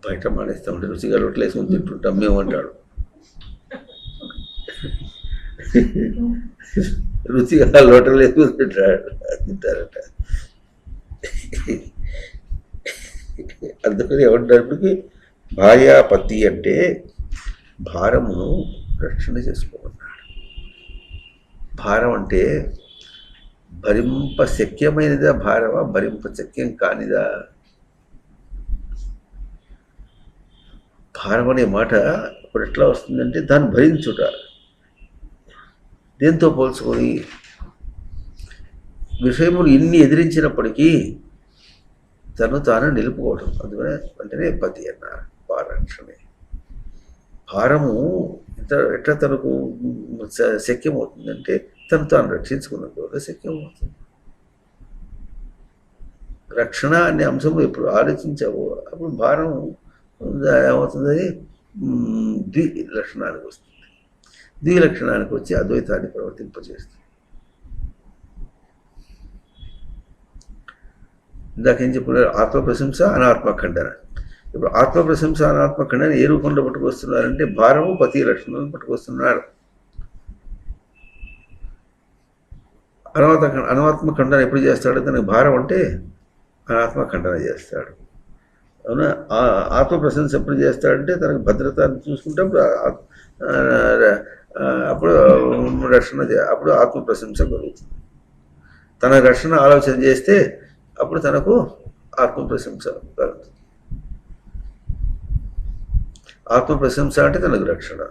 బయట మానేస్తామంటే రుచిగా రొట్టెలు వేసుకొని తింటుంటాం మేము అంటాడు. రుచిగా లోటలు వేసుకొని తింటారట. అందుకని ఏమంటారు, భార్యాపతి అంటే భారమును రక్షణ చేసుకోమన్నాడు. భారం అంటే భరింప శక్యమైనదా భారమా, భరింప శక్యం కానిదా? భారం అనే మాట ఇప్పుడు ఎట్లా వస్తుందంటే దాన్ని భరించుట. దేంతో పోల్చుకొని? విషయములు ఇన్ని ఎదిరించినప్పటికీ తను తాను నిలుపుకోవడం, అందుకనే వెంటనే పతి అన్నారు. భారక్షణే భారము ఎట్లా తనకు శక్యమవుతుందంటే తను తాను రక్షించుకున్నందువల్ల శక్యమవుతుంది. రక్షణ అనే అంశము ఎప్పుడు ఆలోచించావో అప్పుడు భారం ఏమవుతుంది, ద్విలక్షణానికి వస్తుంది. ద్విలక్షణానికి వచ్చి అద్వైతాన్ని ప్రవర్తింపజేస్తుంది. ఇందాకేం చెప్పారు, ఆత్మప్రశంస అనాత్మఖండన. ఇప్పుడు ఆత్మప్రశంస అనాత్మఖండన ఏ రూపంలో పట్టుకొస్తున్నారంటే భారము పతి లక్షణాలను పట్టుకొస్తున్నారు. అనాత్మఖండన ఎప్పుడు చేస్తాడు? తనకు భారం అంటే అనాత్మఖండన చేస్తాడు. అవునా? ఆత్మప్రశంస ఎప్పుడు చేస్తాడంటే తనకు భద్రత చూసుకుంటే అప్పుడు రక్షణ అప్పుడు ఆత్మప్రశంస కలుగుతుంది. తన రక్షణ ఆలోచన చేస్తే అప్పుడు తనకు ఆత్మప్రశంస కలుగుతుంది. ఆత్మప్రశంస అంటే తనకు రక్షణ,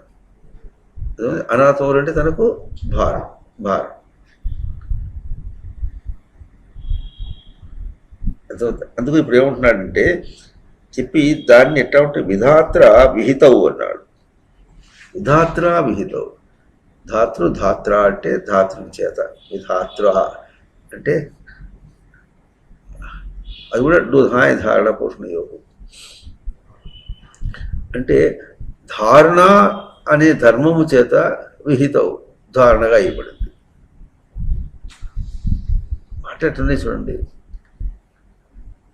అనాథములు అంటే తనకు భారం. అందుకు ఇప్పుడు ఏమంటున్నాడంటే చెప్పి దాన్ని ఎట్లా ఉంటే విధాత్ర విహితవు అన్నాడు. విధాత్ర విహితవు. ధాతృ అంటే ధాతృని చేత, విధాత్ర అంటే అది కూడా డుధాయ ధారణ పోషణ యోగం. అంటే ధారణ అనే ధర్మము చేత విహితవు ధారణగా ఇవ్వబడింది. మాట ఎట్లనే చూడండి.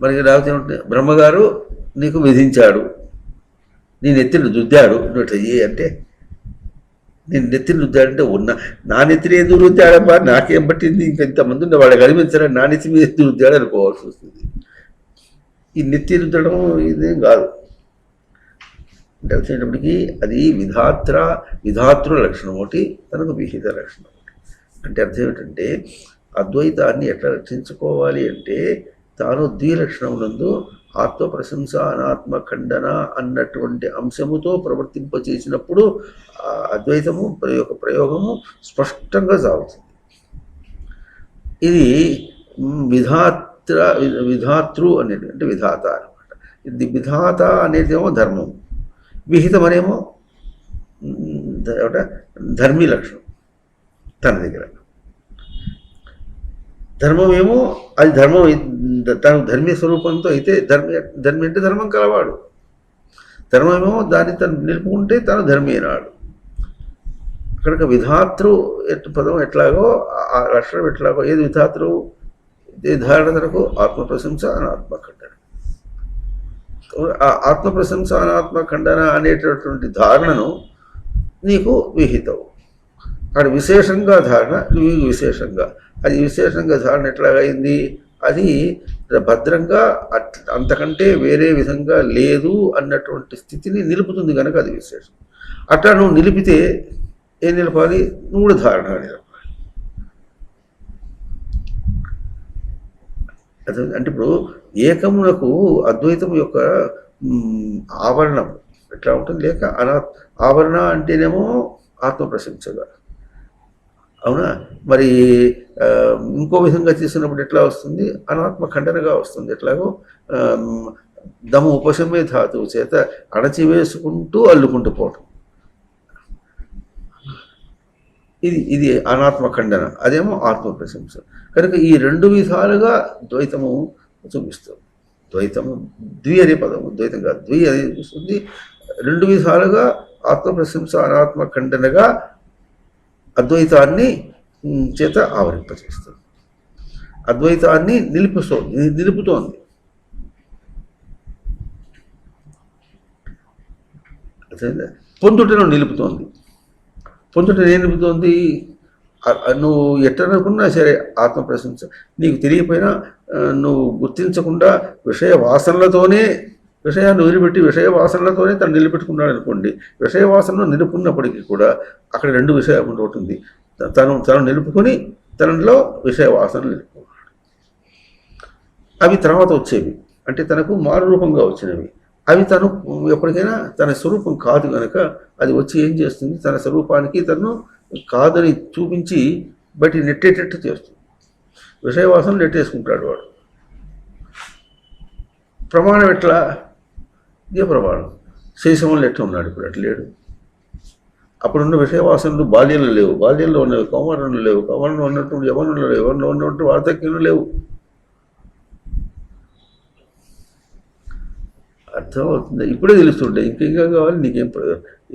మనకి రాకపోతే ఏమంటే బ్రహ్మగారు నీకు విధించాడు, నీ నెత్తిని రుద్దాడు, నువ్వు చెయ్యి అంటే నేను నెత్తిని రుద్దాడంటే నా నెత్తిని ఎందుకు రుద్దాడబ్బా, నాకేం పట్టింది, ఇంకా ఇంతమంది ఉన్న వాళ్ళు గడిపించారని నా నెత్తి మీద ఎందుకు రుద్దాడు అనుకోవాల్సి వస్తుంది. ఈ నెత్తి రుద్దడం ఇదేం కాదు. అంటే వచ్చేటప్పటికి అది విధాతృ లక్షణం ఒకటి, తనకు విహిత లక్షణం ఒకటి. అంటే అర్థం ఏమిటంటే అద్వైతాన్ని ఎట్లా రక్షించుకోవాలి అంటే తాను ద్విలక్షణమునందు ఆత్మప్రశంస అనాత్మఖండన అన్నటువంటి అంశముతో ప్రవర్తింపచేసినప్పుడు అద్వైతము యొక్క ప్రయోగము స్పష్టంగా సాగుతుంది. ఇది విధాతృ అనేది అంటే విధాత అనమాట. ఇది విధాత అనేదేమో ధర్మం, విహితం అనేమో ధర్మీ లక్షణం తన దగ్గర. ధర్మమేమో అది ధర్మం, తన ధర్మీయ స్వరూపంతో అయితే ధర్మి అంటే ధర్మం కలవాడు. ధర్మమేమో దాన్ని తను నిలుపుకుంటే తను ధర్మి అయినాడు. అక్కడికి విధాతృ పదం ఎట్లాగో ఆ లక్షణం ఎట్లాగో, ఏది విధాతృ ఏ ధారణ తనకు ఆత్మప్రశంస అనాత్మఖండన. ఆ ఆత్మప్రశంస అనాత్మఖండన అనేటటువంటి ధారణను నీకు విహితవు. అక్కడ విశేషంగా ధారణ, నీకు విశేషంగా అది విశేషంగా ధారణ ఎట్లాగైంది, అది భద్రంగా అంతకంటే వేరే విధంగా లేదు అన్నటువంటి స్థితిని నిలుపుతుంది కనుక అది విశేషం. అట్లా నువ్వు నిలిపితే ఏం నిలపాలి? నువ్వు కూడా ధారణ నిలపాలి. అంటే ఇప్పుడు ఏకమునకు అద్వైతం యొక్క ఆవరణం ఎట్లా ఉంటుంది, లేక ఆవరణ అంటేనేమో ఆత్మప్రశంసగా, అవునా? మరి ఇంకో విధంగా తీసుకున్నప్పుడు ఎట్లా వస్తుంది? అనాత్మఖండనగా వస్తుంది. ఎట్లాగో దమ ఉపశమే ధాతువు చేత అణచివేసుకుంటూ అల్లుకుంటూ పోవటం, ఇది అనాత్మఖండన, అదేమో ఆత్మప్రశంస. కనుక ఈ రెండు విధాలుగా ద్వైతము చూపిస్తుంది. ద్వైతము ద్వి అనే పదము ద్వైతం కాదు, ద్వి అనేది చూస్తుంది. రెండు విధాలుగా ఆత్మప్రశంస అనాత్మఖండనగా అద్వైతాన్ని చేత ఆవరింపచేస్తుంది, అద్వైతాన్ని నిలుపుతోంది. పొందుటను నిలుపుతోంది. పొందుటను ఏం నిలుపుతోంది? నువ్వు ఎట్టనుకున్నా సరే ఆత్మప్రశంస నీకు తెలియపోయినా, నువ్వు గుర్తించకుండా విషయ వాసనలతోనే, విషయాన్ని వదిలిపెట్టి విషయ వాసనలతోనే తను నిలబెట్టుకున్నాడు అనుకోండి. విషయ వాసనను నిలుపుకున్నప్పటికీ కూడా అక్కడ రెండు విషయం ఉంటుంది. తను నిలుపుకొని తనలో విషయ వాసనలు నిలుపుకున్నాడు. అవి తర్వాత వచ్చేవి, అంటే తనకు మారు రూపంగా వచ్చినవి. అవి తను ఎప్పటికైనా తన స్వరూపం కాదు కనుక అది వచ్చి ఏం చేస్తుంది? తన స్వరూపానికి తను కాదని చూపించి బయట నెట్టేటట్టు చేస్తుంది. విషయవాసన నెట్టేసుకుంటాడు వాడు. ప్రమాణం ఎట్లా? ఇదే ప్రమాణం. శైశవంలో ఎట్లా ఉన్నాడు, ఇప్పుడు అట్లా లేడు. అప్పుడున్న విషయవాసనలు బాల్యంలో లేవు, బాల్యంలో ఉన్నవి కౌమారంలో లేవు, కౌమారంలో ఉన్నటువంటి యవనంలో లేవు, యవనంలో ఉన్నటువంటి వార్ధక్యంలో లేవు. అర్థమవుతుంది? ఇప్పుడే తెలుస్తుంటాయి. ఇంకేం కావాలి నీకేం?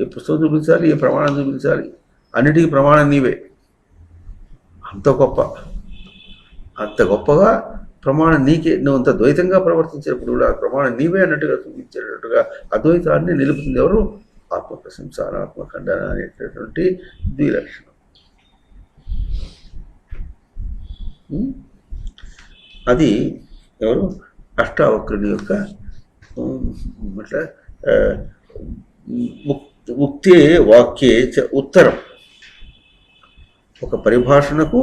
ఏ పుస్తకం చూపించాలి, ఏ ప్రమాణం చూపించాలి? అన్నిటికీ ప్రమాణం నీవే. అంత గొప్పగా ప్రమాణం నీకే, నువ్వు అంత ద్వైతంగా ప్రవర్తించినప్పుడు కూడా ఆ ప్రమాణం నీవే అన్నట్టుగా చూపించేటట్టుగా అద్వైతాన్ని నిలుపుతుంది ఎవరు? ఆత్మప్రశంస అనాత్మఖండన అనేటటువంటి ద్విలక్షణం. అది ఎవరు? అష్టావక్రుని యొక్క అట్లా ఉక్తే వాక్యే ఉత్తరం. ఒక పరిభాషణకు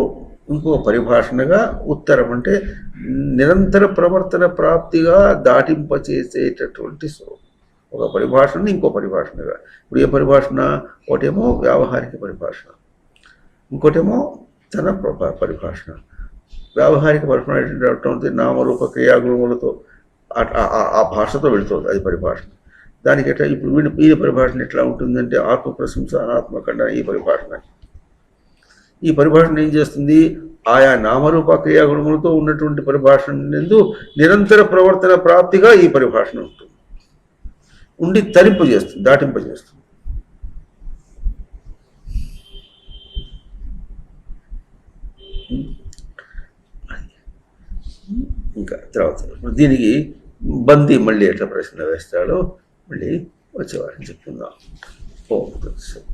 ఇంకో పరిభాషణగా ఉత్తరం అంటే నిరంతర ప్రవర్తన ప్రాప్తిగా దాటింపచేసేటటువంటి స్వరూపం. ఒక పరిభాషణ ఇంకో పరిభాషణగా. ఇప్పుడు ఏ పరిభాషణ? ఒకటేమో వ్యావహారిక పరిభాషణ, ఇంకోటేమో తన పరిభాషణ. వ్యావహారిక పరిభాషణ ఏంటంటే నామరూప క్రియాగుణములతో ఆ భాషతో వెళుతుంది, అది పరిభాషణ. దానికి ఎట్లా ఇప్పుడు ఈ పరిభాషణ ఎట్లా ఉంటుందంటే ఆత్మప్రశంస అనాత్మఖండన ఈ పరిభాషణ ఏం చేస్తుంది? ఆయా నామరూప క్రియాగుణములతో ఉన్నటువంటి పరిభాషణ నందు నిరంతర ప్రవర్తన ప్రాప్తిగా ఈ పరిభాషణ ఉంటుంది, ఉండి తరింపజేస్తుంది, దాటింపజేస్తుంది. ఇంకా తర్వాత దీనికి బందీ మళ్ళీ ఎట్లా ప్రశ్న వేస్తాడో మళ్ళీ వచ్చేవారిని చెప్తుందాం. ఓం తత్సత్.